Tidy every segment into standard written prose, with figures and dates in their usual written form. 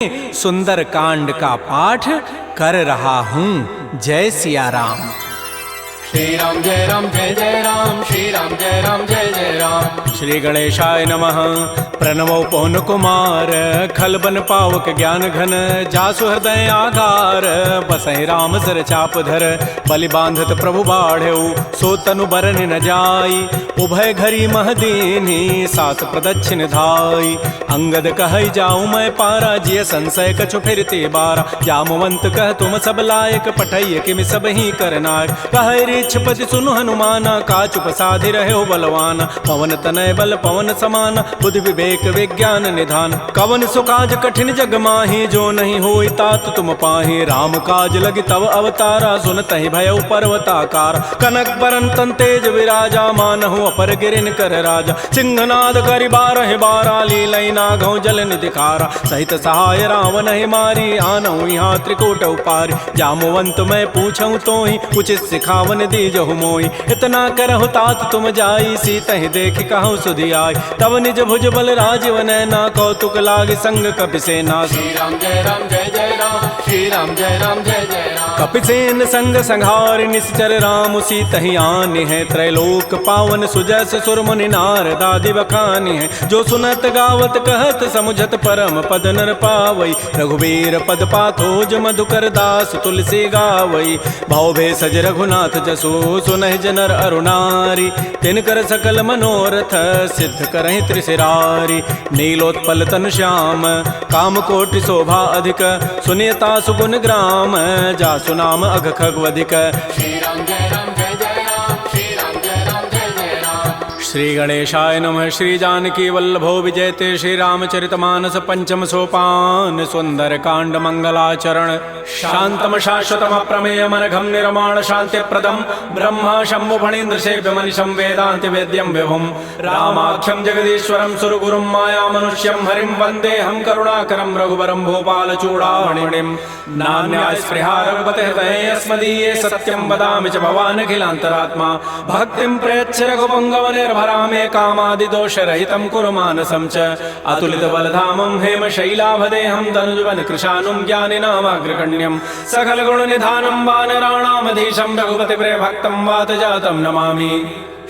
सुंदर कांड का पाठ कर रहा हूँ। जय सिया राम। श्री राम जय राम, श्री राम जय राम जय जय राम। श्री गणेशाय नमः। प्रणवो पवन कुमार, खलबन पावक ज्ञान घन, जासु हृदय आगार, बसहि राम सर चाप धर, बलि बांधत प्रभु बाढ़ऊ, सो तनु बरन न जाई, उभय घरी महदीनी, सात प्रदक्षिण धाई। अंगद कह जाऊँ मैं पारा, जिय संशय कछु फिरते बारा, जामवंत कह तुम सब लायक, पठैय किमि सब ही करनायक। कह पति सुनु हनुमाना, काचुप साधि रहे बलवाना, पवन तनय बल पवन समाना, बुद्धि विवेक विज्ञान निधान। कवन सुकाज कठिन जग माही, जो नहीं होई तात तुम पाही, राम काज लगी तव अवतारा, सुनतहि भयउ पर्वताकार। कनक बरन तन तेज विराजा, मानहु अपर गिरिन कर राजा, सिंहनाद करि बारहि बारा, लीलई नागौ जल निधिखारा। सहित सहाय रावण ही मारी, आनहु यहाँ त्रिकूट उपारी, जामवंत मैं पूछऊँ तोहि, उचित सिखावन दीजहु मोहि। इतना करहु तात तुम जाई, सीतहि देखि कहु सुधि आई, तब निज भुज बल राजीव नैना, कौतुक लागे संग कपिसेना। श्री राम जय जय राम, श्री राम जय जय राम। कपिसेन संग संहार, निश्चर राम सीतहि आनि है, त्रैलोक पावन सुजस सुर मुनि नारद आदि बखानि है। जो सुनत गावत कहत समुझत परम पद नर पावई, रघुबीर पद पाथोज मधुकर दास तुलसी गावई। भव भेषज रघुनाथ जसु, सुनहि जनर अरुणारी, तिनकर सकल मनोरथ, सिद्ध करहि त्रिशिरारी। नीलोत्पल तनु श्याम, काम कोटि शोभा अधिक, सुनियता सुगुण ग्राम, जासु नाम अघ खगवधिक। श्री राम जय राम, श्री राम जय जय राम। श्री गणेशाय नमः। श्री जानकी वल्लभो विजयते, श्री रामचरितमानस पंचम सोपान, सुंदर कांड मंगलाचरण। शांतम शाश्वतम प्रमेयम अनघम निर्माण शांति प्रदम, ब्रह्मा शंभु फणीन्द्र सेव्य मनिषं वेदांति वेद्यम विभुम, रामाख्यम जगदीश्वरम सुरगुरुम माया मनुष्यम हरिम वंदे हम करुणाकरम रघुवरम भोपाल चूड़ामणिम। नान्या स्पृहा रघुपते हृदये अस्मदीये, सत्यम वदामि च भवान् अखिलान्तरात्मा, भक्तिं प्रयच्छ रघुपुंगव निर्भरामे, कामादि दोष रहितं कुरु मानसं च। अतुलित बलधामं हेम शैलाभदेहं, तनुजवन कृशानुं ज्ञानिनामाग्रगण्यं, सकल गुण निधानं वानराणामधीशं, रघुपति प्रिय भक्तं वात जातं नमामि।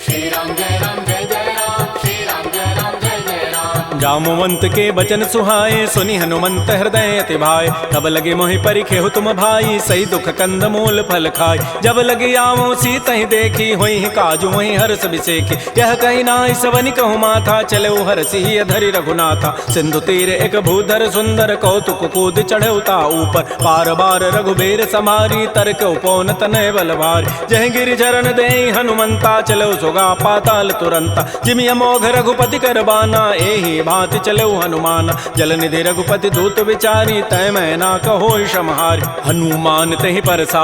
श्री राम जय राम, श्री राम जय राम जय राम। जामवंत के बचन सुहाए, सुनि हनुमंत हृदय अति भाए, तब लगे मोहि परिखेहु तुम भाई, सही दुख कंद मूल फल खाय। जब लगे आवो सीतहि देखी, होई काजू वहीं हर्ष बिसेखी, यह कही नाई सवनि कहु माथा, चले हरषि अधरि रघुनाथा। सिंधु तीर एक भूधर सुंदर, कौतुक कूद चढ़े ता ऊपर, बार बार रघुबीर समारी, तरक उपौन तनय बल भारी। जह गिरि चरण देहि हनुमंता, चलो सुगा पाताल तुरंता, जिमि अमोघ रघुपति कर बाना, एहि भांति चले हनुमान। जल निधि रघुपति दूत विचारी, तय मैं ना कहो क्षमहारी। हनुमान तहि परसा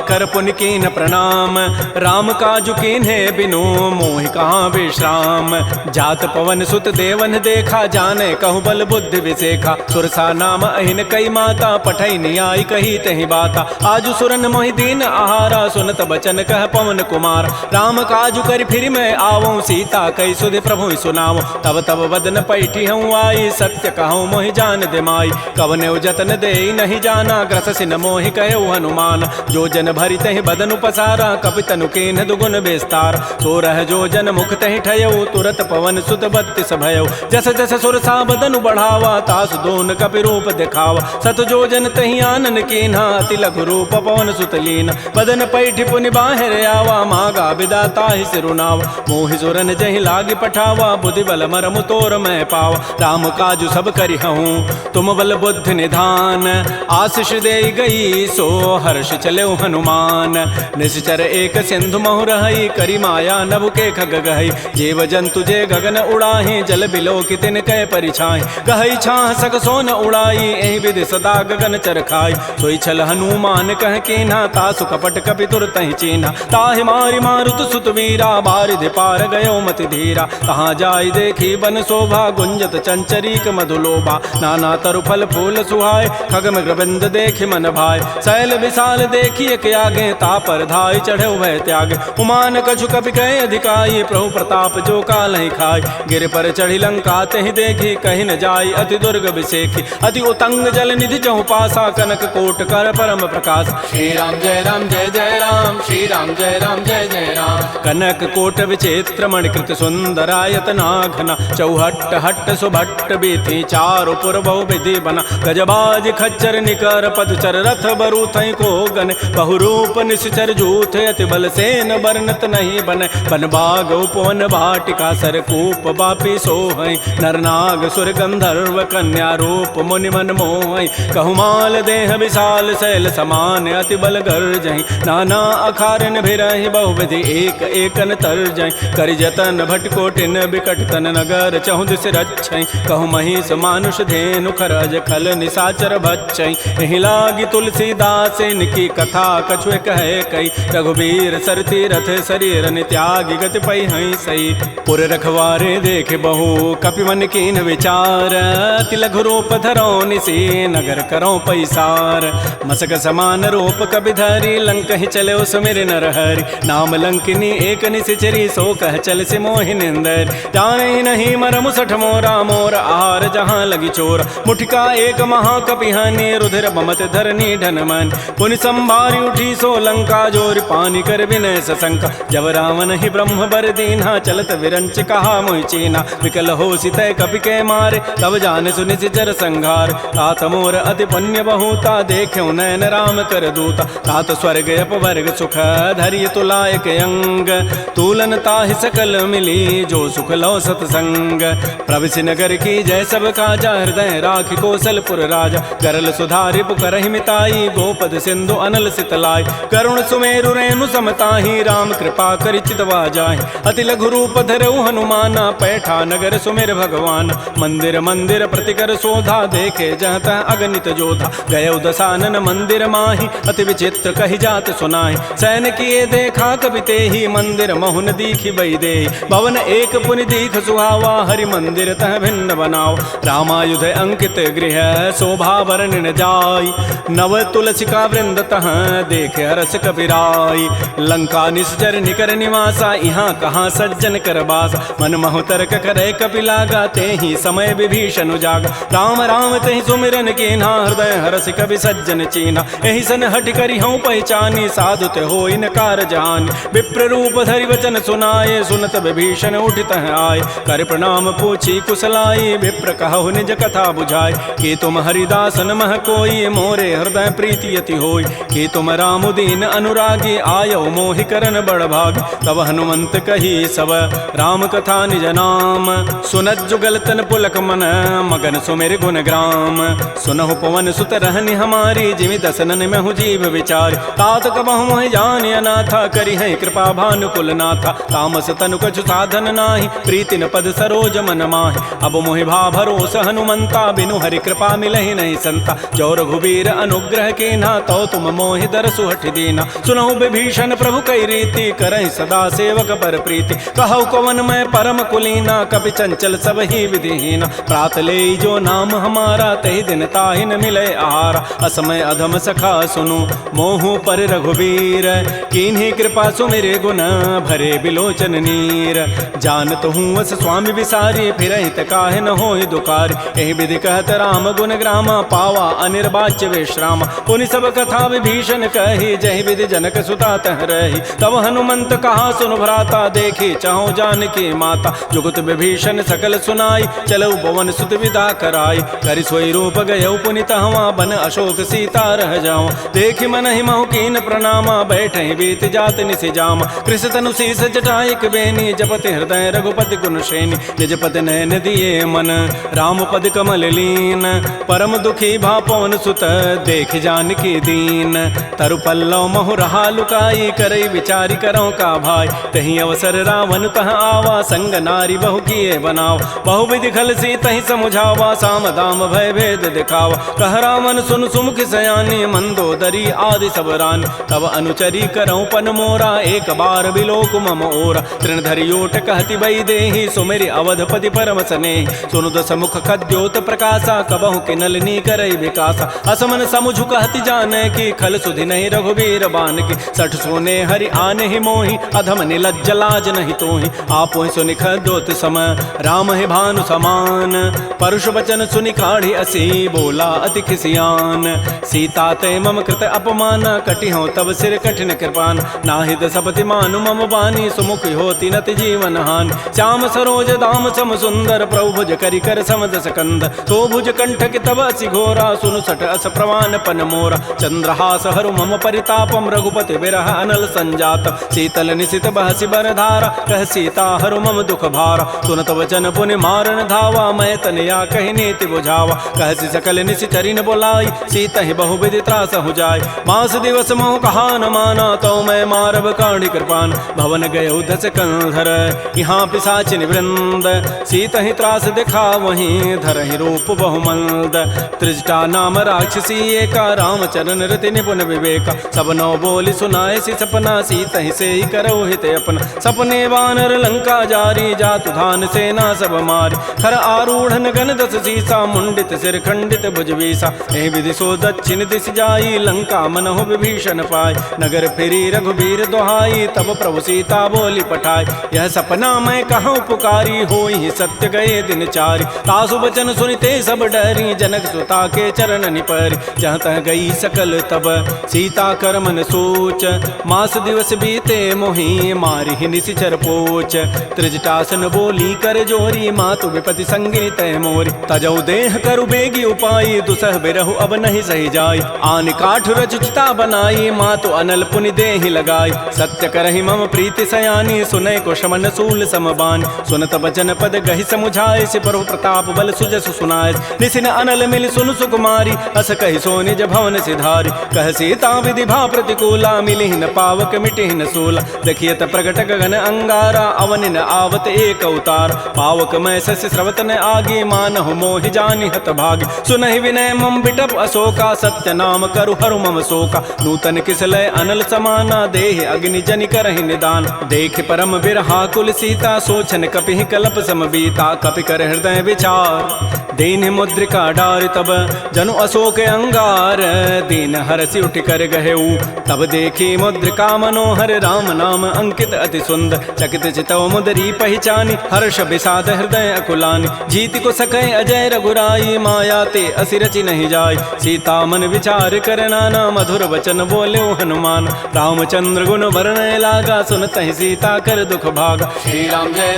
कर पुनि कीन प्रणाम, राम काजु कीन्हे बिनु मोहि कहाँ विश्राम। जात पवन सुत देवन देखा, जाने कहु बल बुद्धि विसेखा, सुरसा नाम अहिन कई माता, पठई नियाई कही तहि बाता। आजु सुरन मोहि दीन आहारा, सुनत बचन कह पवन कुमार, राम काजु कर फिर मैं आवऊँ, सीता कई सुधि प्रभु सुनाओ। तब तब वदन पैठी हूँ आई, सत्य कहूँ मोहि जान दे माई, कवने जतन दे नहीं जाना, ग्रस सिन मोहि कहो हनुमान। जो जन भरि तहि बदन पसारा, कपि तनु कीन्ह दुगुन विस्तार, तो रह जो जन मुख तहि ठयऊ, तुरत पवन सुत बत्तिस भयऊ। जस जस सुरसा बदनु बढ़ावा, तास दोन कपि रूप दिखावा, सत जो जन तहि आनन कीन्हा, अति लघु रूप पवन सुत लीन। बदन पैठि पुनि बाहिर आवा, मागा विदा ताहि सिरुनावा, मोहि सुरन जहि लागी पठावा, बुद्धि बल मरमु तोर मैं पावा। राम काजु सब करिहूँ तुम बल बुद्धि निधान, आशीष दे गई सो हर्ष चले हनुमान। निश्चर एक सिंधु महु रही, करी माया नभ के खग गहई, जीव जंतु जे गगन उड़ाही, जल बिलो की तिन कै परिछाई। गहई छाह सक सोन उड़ाई, एहि विधि सदा गगन चरखाई। सोई छल हनुमान कह कीन्हा, तासु कपट कपि तुरतहि चीन्हा। ताहि मारि मारुत सुत वीरा, बारिधि पार गयो मति धीरा। कहाँ जाई देखी बन शोभा, भुंजत चंचरीक मधुलोभा नाना तरु फल फूल सुहाय खग मृगबिंद देखि मन भाय शैल विशाल देखिए के आगे तापर धाय चढ़े भय त्याग उमान कछु कपि कहे अधिकाई प्रभु प्रताप जो काल ही खाय गिर पर चढ़ी लंका तहि देखी कहीं न जाय अति दुर्ग विषेखी अति उतंग जल निधि चहु पासा कनक कोट कर परम प्रकाश श्री राम जय राम जय जय राम श्री राम जय राम जय जय राम कनक कोट विचित्र मणिकृत सुंदरायत नाघना चौहट्ट हट्ट सुभट्ट बीथी चारु पुर बहु विधि बना गजबाज खच्चर निकर पदचर रथ बरु थई को गन बहुरूप निश्चर जूथ अति बल सेन वर्णत नहीं बन बन बाग उपवन भाटिका सरकूप बापी सोहई नरनाग सुर गंधर्व कन्या रूप मुनि मन मोहई कहुमाल देह विशाल शैल समान अति बल गर्जहि नाना अखारन भिरहि बहुविधि एक एकन तरजहि करि जतन भटकोटिन बिकट तन नगर चहुदिस रक्षै कहु महिष मानुष धेनु खरज खल निशाचर भक्षै एहि लागी तुलसीदास इनकी कथा कछुए कहे कई रघुबीर सरती रथ शरीर त्यागी गति पै हई सही पुर रखवारे देख बहु कपि मन कीन विचार अति लघु रूप धरो निसी नगर करो पैसार मसक समान रूप कबि धरी लंक ही चले सुमिर नर हरि नाम लंकिनी एक निशिचरी सो कह चल से मोहिनिंदर जाने नहीं मर मुसठ मोरा मोर आहार जहाँ लगी चोर मुठिका एक महाकपिहानी रुधिर बमत धरनी ढन मन पुनि संभारी उठी सो लंका जोर पानी कर विनय सशंका जब रावण ही ब्रह्म बर दीन्हा चलत विरंच कहा मोहि चीना विकल हो सितय कपि के मारे तब जान सुनि सिचर संघार तात मोर अति पुण्य बहुता देख्यो नयन राम कर दूता तात स्वर्ग अपवर्ग सुख धरिय तुलायक अंग तूलन ताहि सकल मिली जो सुख लो सतसंग प्रविशि नगर की जय सब काजा हृदय राखि कौशलपुर राजा करल सुधारि पुकरहि मिताई गोपद सिंधु अनल सितलाई करुण सुमेरु रेणु समताहि राम कृपा करि चितवा जाहि अति लघु रूप धरऊ हनुमाना पैठा नगर सुमेर भगवान मंदिर मंदिर प्रतिकर शोधा देखे जहत अगणित जोधा गय दसानन मंदिर माहि अति विचित्र कहि जात सुनाहि सैन किए देखा कवि तेहि मंदिर महुन दीखि बई दे भवन एक पुनि दीख सुहावा हरि मंदिर तह भिन्न बनाओ रामायुध अंकित गृह शोभा वर्णन जाय नव तुलसिका वृंद तह देख हरस कपिराई लंका निश्चर निकर निवासा यहाँ कहाँ सज्जन कर बासा मन महु तर्क करे कपिलागा ते ही समय विभीषण जागा राम राम ते सुमिरन कीन्हा हृदय हरस कवि सज्जन चीन्हा एहि सन हट करि हूँ पहचानी साधु ते होई न कार जानी विप्र रूप धरि वचन सुनाए सुनत विभीषण उठित आए कर प्रणाम पूछी कुशलाई विप्र कहु निज कथा बुझाई कि तुम हरिदासन मह कोई मोरे हृदय प्रीति यति होई कि तुम राम दीन अनुरागी आयो मोहि करन बड़ भाग तब हनुमंत कही सब राम कथा निज नाम सुनत जुगल तन पुलक मन मगन सुमेर गुण ग्राम सुनहु पवन सुत रहनि हमारी जिमि दसनन महु जीव विचार तात कबहु मोहि जानि अनाथा करि है कृपा भानुकुल नाथा तामस तनु कछु साधन नाही प्रीति न पद सरोज मन माहि अब मोहि भा भरोस हनुमंता बिनु हरि कृपा मिलहि नहीं संता जो रघुबीर अनुग्रह कीन्हा तो तुम मोहि दरसु हठि दीना सुनहु विभीषण प्रभु कई रीति करहि सदा सेवक पर प्रीति कहु कवन मैं परम कुलीना कपि चंचल सब ही विधिहीना प्रात ले जो नाम हमारा तहि दिन ताहि न मिले आहारा असमय अधम सखा सुनु मोहु पर रघुबीर कीन्ही कृपा सुमिरे गुण भरे बिलोचन नीर जानत हूँ वस स्वामी विसारी फिरहित काहे न होहि दुखारी एहि विधि कहत राम गुण ग्रामा पावा अनिर्वाच्य विश्राम पुनि सब कथा विभीषण कही जहि विधि जनक सुता तह रही तब हनुमंत कहा सुन भ्राता देखी चाहो जानकी माता जुगत विभीषण सकल सुनाई चलो पवन सुत विदा कराई करि सोई रूप गयौ पुनि तहवा बन अशोक सीता रह जाओ देखि मन ही महु कीन प्रणामा बैठे बीत जात निसि जामा कृष तनु शीस जटाइक बेनी जपति हृदय रघुपति गुण श्रेणी निज पद नयन दिए मन राम पद कमल लीन परम दुखी भा पवन सुत देख जानकी दीन तरु पल्लव महु रहा लुकाई करई विचारी करो का भाई तही अवसर रावण तह आवा संग नारी बहु किए बनाओ बहु विधि खल सी तही समुझावा साम दाम भय भेद दिखावा कह रावण सुन सुमुख सयानी मंदोदरी आदि सब रानी तब अनुचरी करऊं पन मोरा एक बार बिलोक मम ओरा तृण धरियोट कहति बई देहि सुमेरि अवधपति पर करम सने। सुनु दस मुख खद्योत प्रकाशा कबहु के नलनी करई विकासा। असमन समुझ कहति जाने की खल सुधि नहीं रघुबीर बान की। सठ सोने हरि आने ही मोहि अधम निलज्ज लाज नहीं तोहि। आपो ही सुनि खद्योत सम राम है भानु समान। परुष वचन सुनि काढ़ी असी बोला अति खिसियान। सीता ते मम कृत अपमान कटि हो तब सिर कठिन कृपान। नाहिद सपति मानु मम बानी सुमुख होती नति जीवन हानि। श्याम सरोज दाम सम सुंदर प्रभु भुज करि कर समदस कंद। तो भुज कंठ कि तब असि घोरा सुनु सठ अस प्रवान पन मोरा। चंद्रहास हरु मम परितापम रघुपति विरह अनल संजात। शीतल निशित बहसि बरधारा कह सीता हरु मम दुख भारा। सुनत वचन पुनि मारन धावा मैं तनया कहि नीति बुझावा। कहसि सकल निशिचरिन बोलाई सीता ही बहु विधि त्रास हो जाय। मास दिवस मोह कहा न माना तो मैं मारब काढ़ी कृपान। भवन गय धस कंधर यहाँ पिशाचिन वृंद। सीता ही त्रास दिखा वहीं धर ही रूप बहुमंद। त्रिजटा नाम राक्षसी एका रामचरण रति निपुण विवेका। सब नौ बोली सुनाए सी सपना सीता ही से ही करो हित अपना। सपने वानर लंका जारी जातु धान सेना सब मारी। खर आरूढ़ गण दस सीसा मुंडित सिर खंडित भुजवीसा। एहि विधि सो दक्षिण दिश जाई लंका मनहु विभीषण पाय। नगर फिरी रघुबीर दोहाई तब प्रभु सीता बोली पठाई। यह सपना मैं कहूँ पुकारी होई सत्य गए दिन चारि। तासु बचन सुनिते सब डरी जनक सुता के चरण निपरि। जहाँ तह गई सकल तब सीता कर मन सोच। मास दिवस बीते मोहि मारि निशिचर पोच। त्रिजटासन बोली कर जोरी मातु विपति संगिनी तय मोरी। तजौ देह करु बेगी उपाई दुसह बिरहु अब नहीं सही जाय। आन काठ रचिता बनाई मातु अनल पुनि देहि लगाई। सत्य करहि मम प्रीति सयानी सुनय को शमन सूल समबान। सुनत बचन पद गहि समुझाए सि प्रभु प्रताप बल सुजस सुनाय। निसिन अनल मिल सुनु सुकुमारी अस कहि सो निज भवन सिधारी। कह सीता विधि भा प्रतिकूला मिलिहि न पावक मिटिहि न सूला। देखियत प्रगट गगन अंगारा अवनि न आवत एक अवतार। पावक मैं शशि स्रवत न आगे मानहु मोहि जानि हत भागी। सुनहि विनय मम बिटप अशोका सत्य नाम करु हरु मम शोका। नूतन किसलय अनल समाना देहि अग्नि जनि करहि निदान। देख परम बिरहा कुल सीता सोचन कपिहि कलप समबीता। कपि कर हृदय विचार दीन मुद्रिका डारि तब जनु अशोक अंगार। दीन हरसि उठ कर गहेऊ तब देखी मुद्रिका मनोहर। राम नाम अंकित अति सुंदर चकित चितव मुदरी पहचानी। हर्ष विषाद हृदय अकुलानी जीत को सकै अजय रघुराई। माया ते असि रचि नहीं जाय सीता मन विचार कर नाना। मधुर वचन बोले हनुमान रामचंद्र गुण वर्णय लागा। सुनत ही सीता कर दुख भागा। श्री राम जय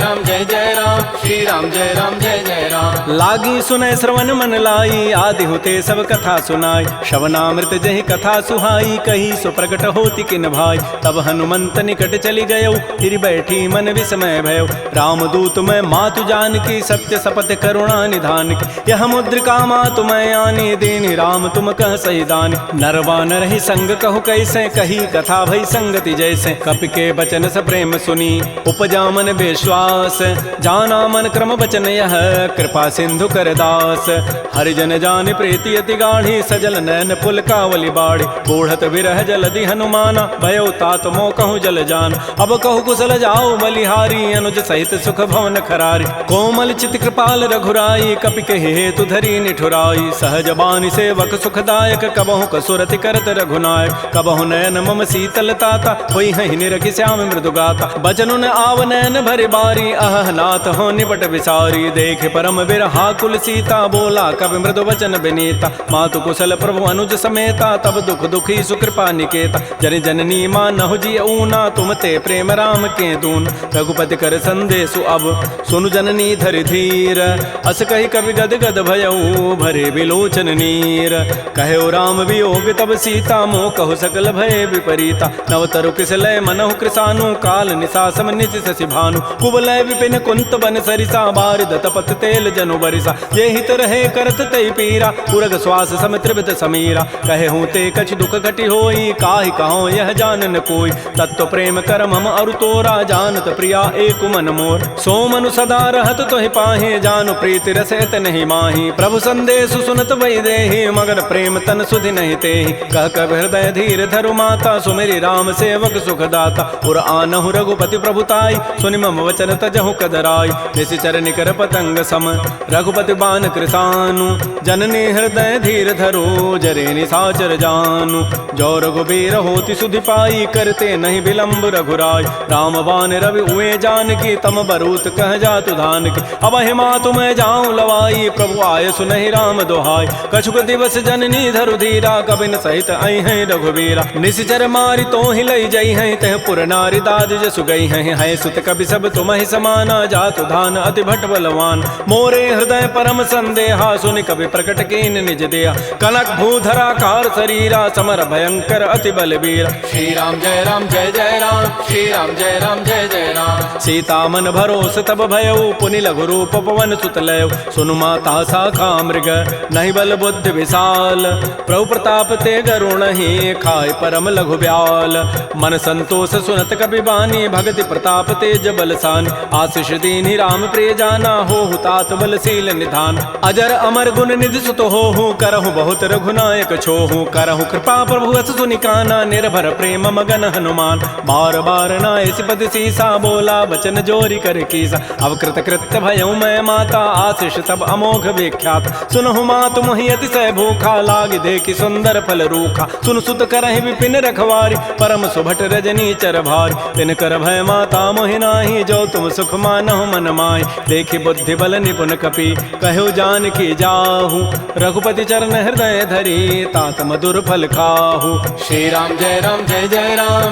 जय राम श्री राम जय जय राम। लागी सुनय श्रवण मन लाई आदि होते सब कथा सुनाई। श्रवणामृत जहि कथा सुहाई कही सो प्रकट होती किन भाई। तब हनुमंत निकट चली गयो फिर बैठी मन विस्मय भयो। रामदूत मैं मातु जान की सत्य सपथ करुणा निधान की। यह मुद्रिका मातु मैं आनी दीनि राम तुम कह सही दानी। नरवान रही संग कहु कैसे कही कथा भई संगति जैसे। कपि के बचन स प्रेम सुनी उपजा मन विश्वास। जाना मन क्रम बचन यह कृपा सिंधु कर दास। हरिजन जान प्रीति अति गाढ़ी सजल नैन पुल कावली बाड़ी। बूढ़त विरह जलधि हनुमाना भयो तात मो कहूँ जल जान। अब कहु कुशल जाओ बलिहारी अनुज सहित सुख भवन खरारी। कोमल चित कृपाल रघुराई कपि के हेतु धरी निठुराई। सहज बानी सेवक सुखदायक कबहु कसुरति करत रघुनायक। कबहु नयन मम शीतल ताता होई हहि निरखि श्याम मृदु गाता। बचनुन आव नयन भरि बारी अह नाथ हो निपट विसारी। देख परम बिरहा कुल सीता बोला कवि मृदु वचन विनीता। मातु कुशल प्रभु अनुज समेता तब दुख दुखी सुकृपा निकेता। जन जननी मानहु जिय ऊना तुम ते प्रेम राम के दून। रघुपति कर संदेशु अब सुनु जननी धरि धीर। अस कहि कवि गद गद भयऊ भरे विलोचन नीर। कहो राम वियोग तब सीता मोह कहु सकल भय विपरीता। नवतरु किसलय मनहु कृसानु काल निशासम निशि शशि भानु। कुवलय विपिन कुंत बन सरिसा बारिद तपत तेल जनु बरिसा। ये हित रहे करत तई पीरा उरग श्वास सम त्रिविध समीरा कहे हूँ ते कछ दुख घटी होई काहि कहो यह जानन कोई तत्व प्रेम कर मम अरु तोरा जानत प्रिया एक मन मोर सो मनु सदा रहत तोहि पाहे जानु प्रीति रसत नहीं माही प्रभु संदेश सुनत वही देहि मगर प्रेम तन सुधि नहीं तेहि कह कब हृदय धीर धरु माता सुमेरी राम सेवक सुख दाता पुर आनहु रघुपति प्रभुताई सुनि मम वचन तजहु कदराई निशिचर निकर पतंग सम रघुपति बान कृतानु जननी हृदय धीर धरो जरे निशाचर जानु जो रघुबीर होति सुधि पाई करते नहीं विलंब रघुराय राम बान रवि उए जान की तम बरूत कह जातु धान की अब हिमा तुम जाऊं लवाई प्रभु आय सुनहि राम दोहाय कछुक दिवस जननी धरु धीरा कबिन सहित आई है रघुबीरा निशिचर मारी तो ही लई जई है तह पुर नारी दाद जसु गई है सुत कवि सब तुम ही समाना जातु धान अति भट बलवान मोरे हृदय परम संदेहा सुनि कवि प्रकट कीन निज दिया कनक भूधराकार शरीरा समर भयंकर अति बलबीरा श्री राम जय राम श्री राम जय जय राम सीता मन भरोस तब भयउ पुनि लघु रूप पवन सुत लय सुनु माता शाखा मृग नहीं बल बुद्धि विशाल प्रभु प्रताप ते गरुण ही खाय परम लघु ब्याल मन संतोष सुनत कबि बानी भगति प्रताप तेज बलसान आशीष दीनि राम प्रिय जाना हो तात बलशील निधान अजर अमर गुण निधि सुत हो करहु बहुत रघुनायक छोहु करहु कृपा प्रभु अस सुनि काना निर्भर प्रेम मगन हनुमान बार बार नाय सिपद सीसा बोला बचन जोरी कर कीसा अब कृत कृत्य भयउ मैं माता आशीष तब अमोघ विख्यात सुनहु मातु मोहि अतिशय भूखा लाग देखि सुंदर फल रूखा सुन सुत करहि विपिन रखवारी परम सुभट रजनी चर भारी तिन कर भय माता मोहि नाही जो तुम सुख मानहु मन माहि देखि बुद्धि बल निपुन कपि कहु जान की जाहु रघुपति चरण हृदय धरी तात मधुर फल खाहु श्री राम जय राम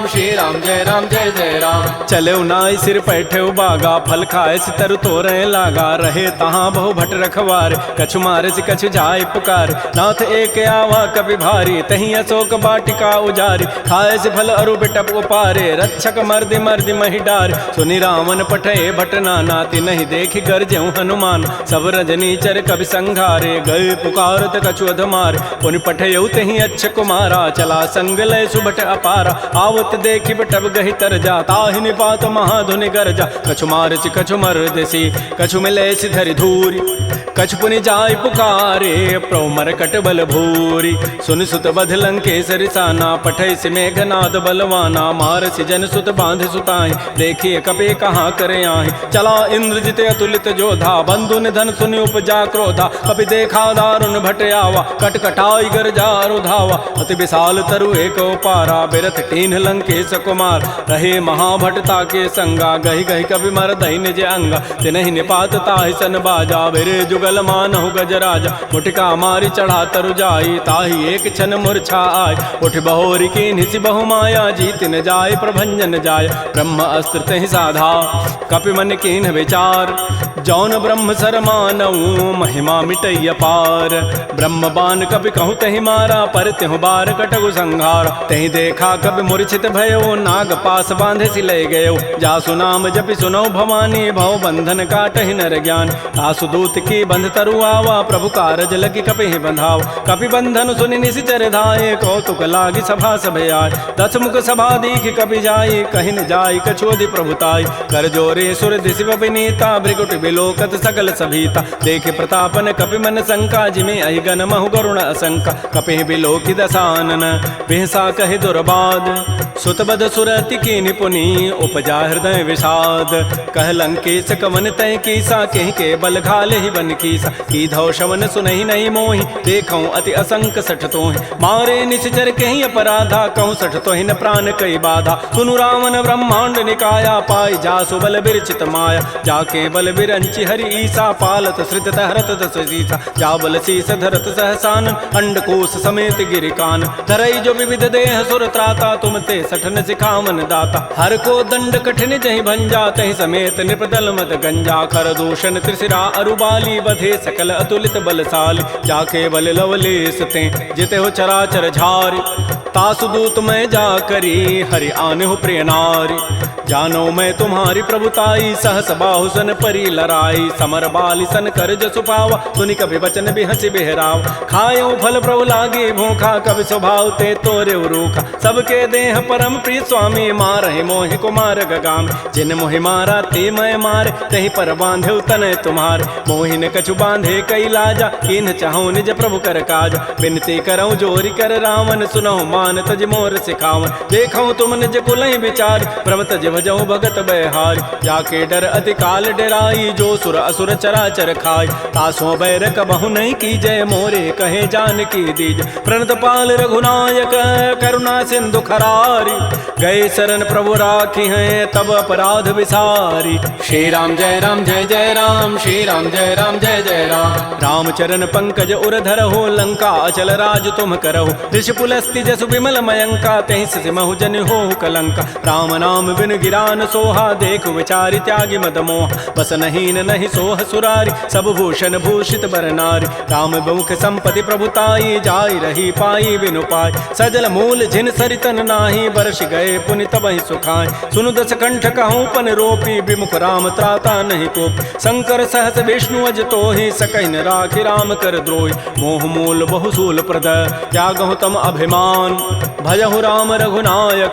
श्री राम जय राम चले नाई सिर पैठे बागा फल खाए सितर तोरे लागा रहे तहाँ बहु भट रखवार कछु मारे से कछु जाय पुकार नाथ एक आवा कभी भारी तही अशोक बाटिका उजारी खाए से फल अरु बिटप उपारे रक्षक मर्दि मर्दि मही डार सुनि रावण पठे भट नाती नहीं देखि गरजेऊ हनुमान सब रजनी चर कभी संघारे गए पुकारत कछु अधमार पुनि पठयऊ तही अच्छ कुमारा चला संग लय सुभट अपारा आवत देखि बटब गहि तर जा ताहि निपात महाधुनि गरजा कछु मारचि कछु मर्दसी कछु मिले धरि धूरी कछु पुनि जाय पुकारे प्रभु मरकट बल भूरी सुन सुत बध लंकेसरि साना पठै से मेघनाद बलवाना मारसि जन सुत बांध सुताई देखिए कपे कहाँ करे आहि चला इंद्रजित अतुलित जोधा बंधु निधन सुनि उपजा क्रोधा कपि देखा दारुण भट आवा कटकटाई गरजा रुधावा अति विशाल तरु एक पारा बिरथ कीन्ह लंकेश कुमार रहे महाभटता के संगा गहि गहि कवि मर दहि निज अंगा तिनहि निपात ताहि सन बाजा बिरे जुगल मानहु गजराजा मुटिका मारी चढ़ा तरु जाई ताहि एक क्षण मूर्छा आय उठ बहोरी की निसि बहु माया जीत न जाय प्रभंजन जाय ब्रह्म अस्त्र तहि साधा कपि मन कीन्ह विचार जौन ब्रह्म सर मानऊ महिमा मिटैय पार ब्रह्म बान कपि कहु तहि मारा पर तिहु बार कटगु संहार तहि देखा कपि मूर्छित भयो नाग पास बांधे सि ले गयो जासु नाम जपि सुनो भवानी भव बंधन काटहि नर ज्ञान आसु दूत की बंध तरु आवा प्रभु कारज लगी कपि बंधाव कपि बंधन सुनि निशिचर धाये कौतुक लागी सभा सब आय दस मुख सभा दीख कपि जाई कहि न जाई कछोधि प्रभुताई कर जोरे सुर दिशि विनीता भृगुट बिलोकत सकल सभीता देखे प्रतापन कपि मन शंका जिमे अहि गण महु गरुण असंका कपि बिलोकि दसानन बिहसा कहि दुर्बाद सुतबद सुरति की निपुनी उपजा हृदय विषाद कह लंकेश कवन तय कीसा कहि के बल घाले ही बन कीसा की धौ शवन सुनहि नहीं मोहि देखौ अति असंक सठ तोहि मारे निशिचर कहि अपराधा कहूँ सठ तोहि न प्राण कई बाधा सुनु रावण ब्रह्मांड निकाया पाई जासु बल बिरचित माया जाके बल बिरंचि हरि ईसा पालत श्रित हरत दस सीसा जा बल शीस धरत सहसान अंडकोश समेत गिरिकान धरई जो विविध देह सुर त्राता तुम ते सठन सिखावन दाता हर को दंड कठिन जहि भंजा तहि समेत निपदल मद गंजा कर दूषण त्रिशिरा अरुबाली बधे सकल अतुलित बलशाली जाके बल लवलेस ते जिते हो चराचर झारी तासु दूत में जा करी हरि आने हो प्रिय नारी जानो मैं तुम्हारी प्रभुताई, सहस बाहु सन परी लराई, समर बाली सन कर जसु पावा, सुनि कभी वचन भी हंसी बिहराव। खायो फल प्रभु लागे भूखा, कभी स्वभाव ते तोरे रूखा, सबके देह परम प्रिय स्वामी, मारहि मोहि कुमार गगाम। जिन मोहि मारा ते मैं मारे, कहीं पर बांधे तनय तुम्हारे, मोहि न कछु बांधे कई लाजा, किन्ह चाहूं निज प्रभु कर काज। विनती करऊं जोरी कर रावण, सुनहु मान तज मोर सिखावन। देखऊं तुम निज कुलहि विचार, प्रभ तज भजऊं भगत बहारी। जाके डर अति काल डराई, जो सुर असुर चराचर खाई, तासों बैर कबहु नहीं की जय, मोरे कहे जान की दीज। प्रणत पाल रघुनायक करुणा सिंधु खरारी, गए शरण प्रभु राखी हैं तब अपराध विसारी। श्री राम जय राम जय जय राम, श्री राम जय राम जय जय राम। रामचरण पंकज उर धरहु, लंका अचल राज तुम करहु। ऋषि पुलस्ति जसु विमल मयंका, तेहि सिमहु जन हो कलंका। राम नाम बिन गिरान सोहा, देखु विचारि त्यागी मद मोह। बस नहीं नहीं सोह सुरारी, सब भूषण भूषित बर नारी। राम बहुख संपत्ति प्रभुताई, जाई रही पाई बिनु पाई। सजल मूल जिन सरितन नाही, बरस गए पुनि तबहि सुखाय। सुनु दस कंठ कहूँ पन रोपी, विमुख राम त्राता नहीं कोप। शंकर सहस विष्णु अज तोहि, सकहि न राखि राम कर द्रोहि। मोह मूल बहुसूल प्रद, त्यागहु तम अभिमान। भजहु राम रघुनायक,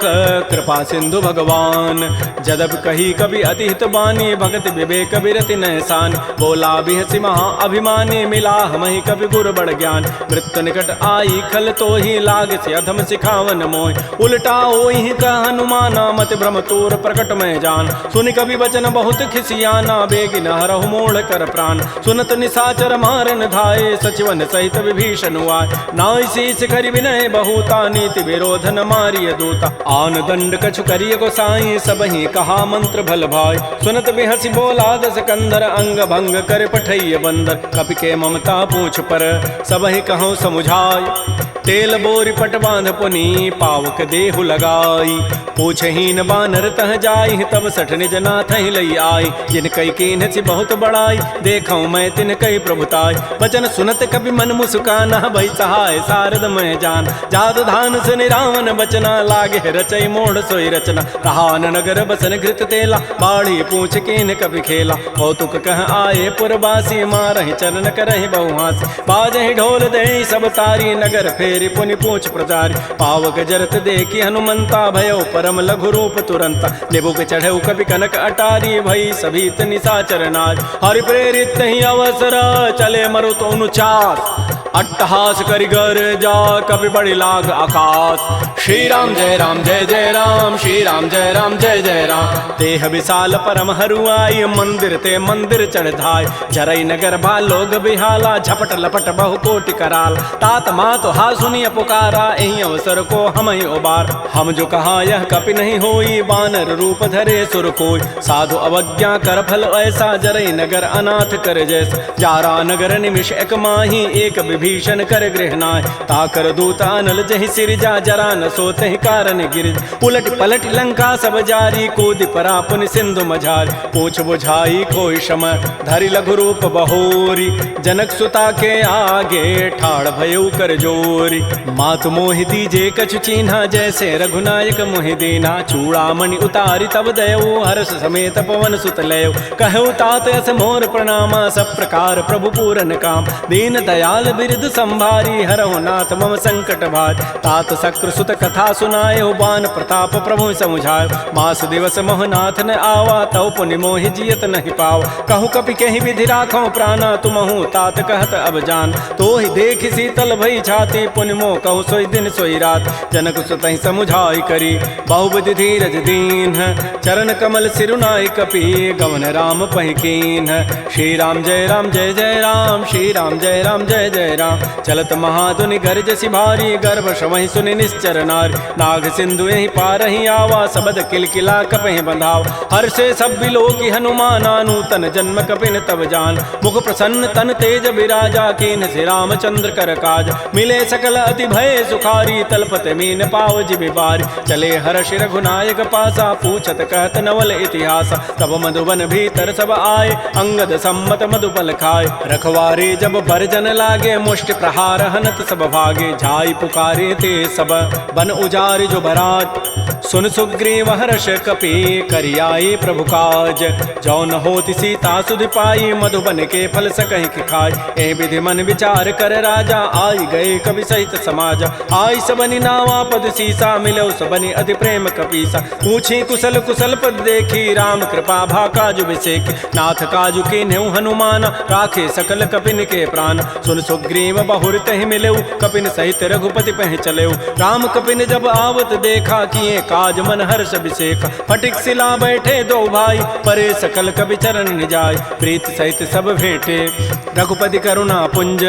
कृपा सिंधु भगवान। जदब कही कवि अति हित बानी, भगत विवेक बिरति नहसान। बोला बिहसि महा अभिमानी, मिला हमहि कवि गुर बड़ ज्ञान। मृत्यु निकट आई खल तोहि, लाग से अधम सिखावन मोहि। उल्टा ओहि कह हनुमाना, मति भ्रम तोर प्रकट में जान। सुनि कवि वचन बहुत खिसियाना, बेगिन हरहु मोड़ कर प्राण। सुनत निशाचर मारन धाये, सचिवन सहित विभीषण आए। नाई शीस करि विनय बहुता, नीति विरोध न मारिय दूता। आन दंड कछु करिय गोसाई, सबहि कहा मंत्र भल भाई। सुनत बिहसि बोला दस कंधर, अंग भंग कर पठैय बंदर। कपि के ममता पूछ पर, सबहि कहूँ समुझाई। तेल बोरि पट बांध पुनि, पावक देहु लगाई। पूछहीन बानर तह जाई, तब सठ निज नाथ लई आई। जिन कई कीन्ह बहुत बड़ाई, देखऊं मैं तिन कई प्रभुताई। वचन सुनत कभी मन मुस्काना, भई सहाय सारद में जान। जात धान से निरावन बचना, लागे रचई मोड़ सोई रचना। रहान नगर बसन घृत तेला, बाढ़ी पूछ कीन्ह कभी खेला। कौतुक कह आए पुरवासी, मारहि चरण करहि बहुहासी। बाजहि ढोल देहि सब तारी, नगर फेरि पुनि पूछ प्रचारी। पावक जरत देखी हनुमंता, भयो परम लघु रूप तुरंता। निबुक चढ़ऊ कभी कनक अटारी, भई सभीत निशाचर नारी। हरि प्रेरित ही अवसर, चले मरुत अनुचास। अट्टहास करि गर जा, कभी बड़ी लाग आकाश। श्री राम जय राम जय जय राम, श्री राम जय राम जय जय राम। तेह विशाल परम हरुआई, मंदिर ते मंदिर चढ़ धाय। जरई नगर भा लोग बिहाला, झपट लपट बहु कोटि कराल। तात मात हा सुनिय पुकारा, एहि अवसर को हम ही उबार। हम जो कहा यह कपि नहीं होई, बानर रूप धरे सुर कोई। साधु अवज्ञा कर फल ऐसा, जरई नगर अनाथ कर जैसा। जारा नगर निमिष एक माही, एक विभीषण कर गृहनाय। ताकर दूत अनल जहि सिरजा, जरा न सोते ही कारण गिरिज। उलट पलट लंका सब जारी, कूदि परा पुनि सिंधु मझारी। पूछ बुझाई कोई शम, धरि लघु रूप बहोरी। जनक सुता के आगे, ठाड़ भयउ कर जोरी। मातु मोहि दीजे कछु चीन्हा, जैसे रघुनायक मोहि दीना। चूड़ामणि उतारी तब दयऊ, हर्ष समेत पवन सुत लयऊ। कहऊ तात अस मोर प्रणामा, सब प्रकार प्रभु पूरन काम। दीन दयाल बिरद संभारी, हरहु नाथ मम संकट भारी। तात शक्र सुत कथा सुनायो, बान प्रताप प्रभु समुझायो। मास दिवस मोहनाथ न आवा, तौ पुनि मोहि जियत नहीं पावा। कहूँ कपि कहीं विधि राखो प्राणा, तुमहु तात कहत अब जान। तो ही देख शीतल भई छाती, पुनि मोह कहूँ सोई दिन सोई रात। जनक सुतहि समुझाई करी, बहुबुद्धि धीरज दीन। चरण कमल सिरुनाई कपि, गवन राम पहिकीन। श्री राम जय राम जय जय राम, श्री राम जय राम जय जय राम। चलत महाधुनि गरजसि भारी, गर्भ शवहि सुनि निश्चर नारी। नाग सिंधु यहीं पारहि आवा, सबद किलकिला कपहि बंधाव। हर्षे सब बिलोकी हनुमाना, नूतन जन्म कपिन तब जान। मुख प्रसन्न तन तेज विराजा, कीन्ह से रामचंद्र कर काज। मिले सकल अति भय सुखारी, तलपत मीन पाव जिबि बारी। चले हर्षि रघुनायक पासा, पूछत कहत नवल इतिहास। तब मधुबन भीतर सब आए, अंगद सम्मत मधुपल खाए। रखवारे जब भरजन लागे, मुष्टि प्रहार हनत सब भागे। झाई पुकारे ते सब, बन उजारि जो भराट। सुन सुग्रीव हर्ष कपि करियाई प्रभु काज। जौन होति सीता सुधि पाई मधुबन के फल सकहि कि खाय। ए विधि मन विचार कर राजा आई गए कवि सहित समाज। आई सबनि नावा पद सीसा मिलो सबनि अति प्रेम कपीसा। पूछी कुशल कुशल पद देखी राम कृपा भा काजु विसेखी। नाथ काजु के नेउ हनुमान राखे सकल कपिन के प्राण। सुन सुग्रीव बहुर तहि मिलेउ कपिन सहित रघुपति पह चलेउ। राम कपिन जब आवत देखा किए काज मन हर्ष अभिषेक। फटिक सिला बैठे दो भाई परे सकल कवि चरण निजाय। प्रीत सहित सब भेंटे रघुपति करुणा पुंज।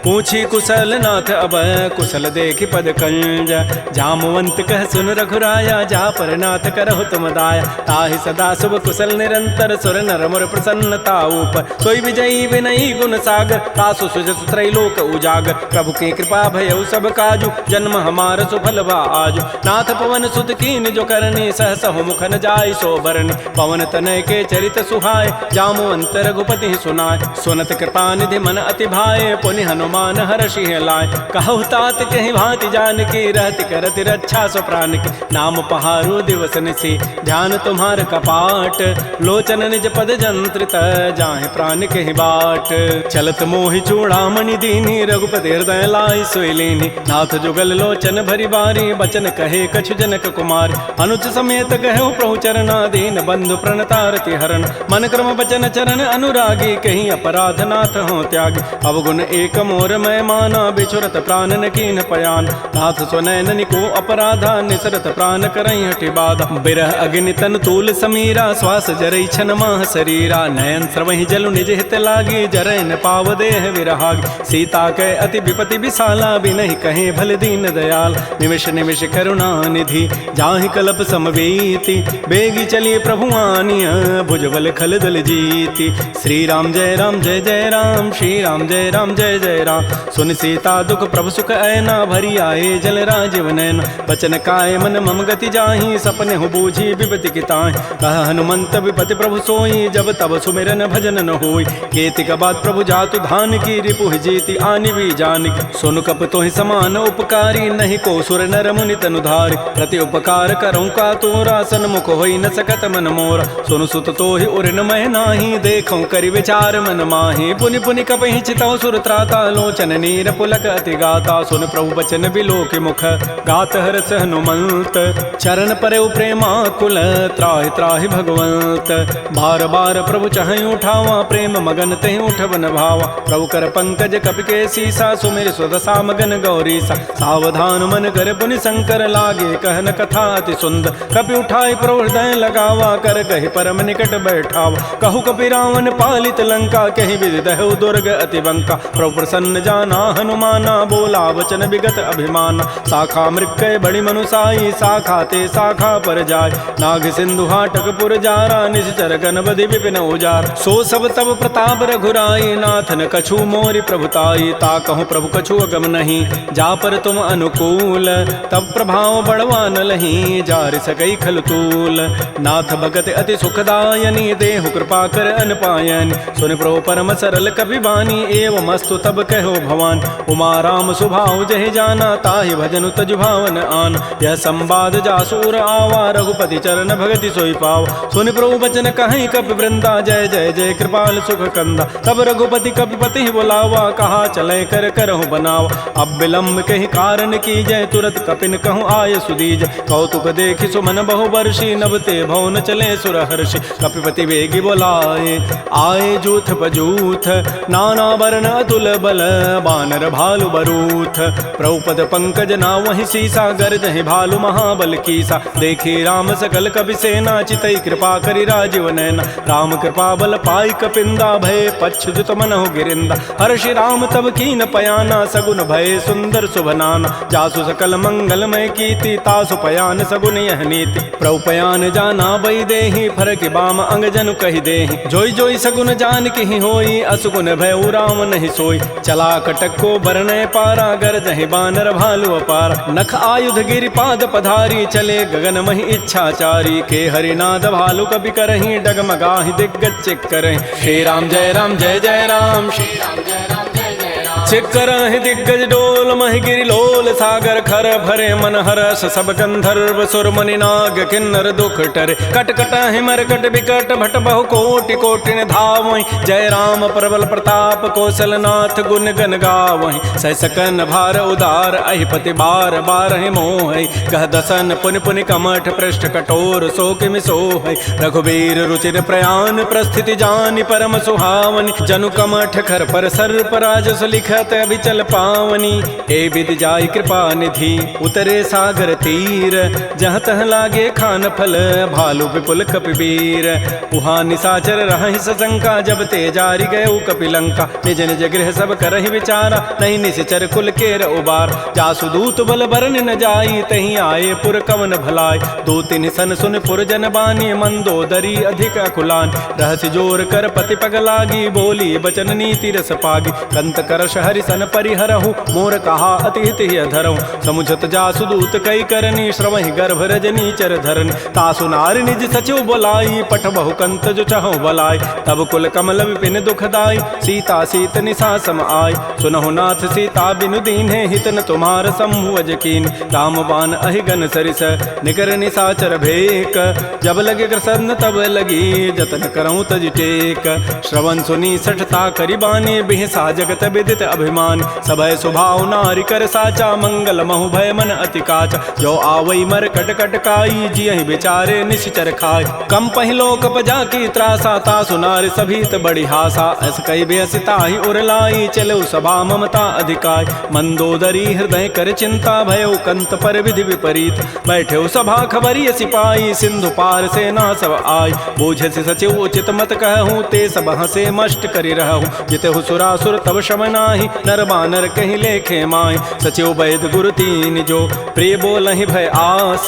पूछी कुशल नाथ अब कुशल देखी पद कंज। जामवंत कह सुन रघुराया जा पर नाथ करहु तुम दाया। ताहि सदा शुभ कुशल निरंतर सुर नर मुर प्रसन्नता ऊपर। सोई विजयी विनयी गुण सागर तासु सुजसु त्रैलोक उजागर। प्रभु की कृपा भयउ सब काजु जन्म हमार सुफल बा आजु। नाथ पवन सुत कीन जो करनी सहसहु मुखन जाय सो बरनी। पवन तनय के चरित सुहाय जामवंत रघुपति सुनाय। सुनत कृपा निधि मन अति भाए पुनि हनुमान हर्षि लाय। कहु तात कहि भांति जानकी रहति करति रक्षा सो प्राण की। नाम पहारो दिवस निसी ध्यान तुम्हार कपाट। लोचन निज पद जंत्रित जाहि प्राण कहि बाट। चलत मोहि चूड़ामणि दीनी रघुपति हृदय लाई सोई लीनी। नाथ जुगल लोचन भरि बारी बचन कहे कछु जनक कुमार। अनुज समेत गहु प्रभु चरणा दीन बंधु प्रणतारति हरण। मन क्रम बचन चरण अनुरागी कहीं अपराध नाथ हो त्यागी। अवगुण एक मोर मैं माना बिछुरत प्राण न कीन पयान। नाथ सुनैन निको अपराधा निसरत प्राण करई हटि बाधा। बिरह अग्नि तन तूल समीरा श्वास जरई छन माह शरीरा। नयन स्रवहि जलु निज हित लागी जरै न पाव देह विरहागी। सीता के अति विपति विशाला बिनहि कहे भल दीन दयाल। निमिष निमिष करुणा निधि जाहि कलप समवेति। बेगी चलिए प्रभु आनिया भुजबल खल दल जीति। श्री राम जय राम श्री राम जय जय राम। सुन सीता दुख प्रभु सुख ऐना भरी आए जल राजीव नैन। बचन काय मन मम गति जाहि सपने हो बूझी विपति की ताहि। कह हनुमंत विपति प्रभु सोई जब तब सुमिरन भजन न होई। केतिक बाद प्रभु जातु धान की रिपु जीति आनि भी जानिक। सुन कप तोहि समान उपकारी नहीं को सुर नर मुनि तनुधारि। प्रति उपकार करऊँ का तोरा सन्मुख होई न सकत मन मोरा। सुन सुत तोहि उरिन मह नाही देखऊँ करि विचार मन माहि। पुनि पुनि कपहि चितौ सुर त्राता लोचन नीर पुलक अति गाता। सुन प्रभु बचन बिलोक मुख गात हरस हनुमंत। चरण परउ प्रेमा कुल त्राहि त्राहि भगवंत। बार बार प्रभु चहई उठावा प्रेम मगन तहि उठवन भावा। प्रभु कर पंकज कपि के सीसा सुमिर सुदशा मगन गौरीसा। सावधान मन कर पुनि शंकर लागे कहन कथा अति सुंदर। कपि उठाई प्रभु हृदय लगावा कर कहि परम निकट बैठावा। कहु कपि रावण पालित लंका कहि विधि दहु दुर्ग अति बंका। प्रभु प्रसन्न जाना हनुमाना बोला वचन विगत अभिमाना। शाखा मृक्कय बड़ी मनुसाई शाखा ते शाखा पर जाय। नाग सिंधु हाटक पुर जारा निश्चर गणपति विपिन उजार। सो सब तब प्रताप रघुराई नाथन कछु मोरि प्रभुताई। ता कहूँ प्रभु कछु अगम नहीं जा पर तुम अनुकूल। तब प्रभाव बढ़वा न लही जार सकई खल तूल। नाथ भगत अति सुखदायनी देहु कृपा कर अनपायनि। सुन प्रभु परम सरल कवि बानी एवं अस्तु तब कहो भवान। उमा राम सुभाव जहि जाना ताहि भजनु तजु भावन आन। यह संवाद जासूर आवा रघुपति चरण भगति सोई पाव। सुन प्रभु बचन कहीं कपि वृंदा जय जय जय कृपाल सुख कंदा। तब रघुपति कपिपति बुलावा कहा चले कर करहु बनावा। अब विलम्ब कहीं कारण की जय तुरत कपिन कहूँ आय सुदीज। कौतुक देखि सुमन बहु वर्षी नभते भवन चले सुर हर्षि। कपिपति वेगी बोलाए आए जूथ पजूथ नाना वर्ण अतुल बल बानर भालु बरूथ। प्रभुपद पंकज ना वही सीसा गर्जहि भालु महाबल कीसा। देखी राम सकल कपि सेना चितई कृपा करि राजीव नैना। राम कृपा बल पाई कपिंदा भय पच्छुत मनहु गिरिंदा। हर्षि राम तब कीन पयाना सगुन भय सुंदर शुभनाना। जासु सकल मंगलमय कीति तासु पयान सगुन यह नीति। प्रभु पयान जाना बई देहि फरक बाम अंग जनु कहि देहि। जोई जोई सगुन जान की होई असुगुन भय राम नहीं सोई। चला कटक को बरनय पारा गरजहि बानर भालु अपार। नख आयुध गिरि पाद पधारी चले गगन महि इच्छाचारी। के हरिनाद भालु कपि करहि डगमगाहि दिग्गज चिक करहि। श्री राम जय जय राम श्री राम जय जय राम। करहि दिग्गज डोल महि गिरि लोल सागर खर भरे मन हरस सब गंधर्व सुर मुनि नाग किन्नर दुख टरे कट कटहि मरकट बिकट भट बहु कोटि कोटि धावहि जय राम प्रबल प्रताप कौशलनाथ गुण गन गावहि सह सकन भार उदार अहिपति बार बारहि मोहि कह दसन पुनि पुनि कमठ पृष्ठ कठोर शोक सोहि रघुबीर रुचिर प्रयाण प्रस्थिति जानि परम सुहावनि जनु कमठ खर पर सर्प राजस लिखत अभिचल पावनी ए विद जाय कृपा निधि उतरे सागर तीर जहाँ तह लागे खान फल भालु विपुल कपिवीर उहाँ निशाचर रहहि सशंका जब ते जारी गए कपिलंका निज निज गृह सब करहि विचारा नहीं निश्चर कुल केर उबार जासु दूत बल बरन न जाई तहीं आए पुर कवन भलाय दो तिन सन सुन पुर जन बानी मंदोदरी अधिक अकुलान रहस्य जोर कर पति पग लागी बोली बचन नीति रस पागी कंत करश हरि सन परिहरहु मोर कहा अति हित धरहु समुझत जासु दूत कई करनी श्रवहि गर्भ रजनी चर धरनी तासु नार निज सचिव बोलाई पट बहु कंत जो चहु बलाई तब कुल कमल विपिन दुखदाई सीता सीत निशा सम आय सुनहु नाथ सीता बिनु दीन्हे हित न तुम्हार समूह अजकीन राम बाण अहिगन सरिस निकर निशाचर भेक जब लगे कृष्ण तब लगी जतन करऊं तज टेक श्रवण सुनी सठता करिबानी बिहसा जगत विदित अभिमान सभय स्वभाव नारि कर साचा मंगल महु भय मन अति काचा जो आवई मर कट कट काई जियहि बेचारे निश्चर खाय कम पहिलो कपजा की त्रासा ता सुनार सभीत बड़ी हासा अस कई बेसिता ही उरलाई चलो सभा ममता अधिकाय मंदोदरी हृदय कर चिंता भयो कंत पर विधि विपरीत बैठे सभा खबरी सिपाही सिंधु पार सेना सब आय बूझ से सचिव उचित मत कहूँ ते सब हसे मष्ट करि रहूँ जितहु सुरासुर तब शम नाही नर बानर कहीं लेखे माय सचिव वैद गुरु तीन जो प्रिय बोलहि भय आस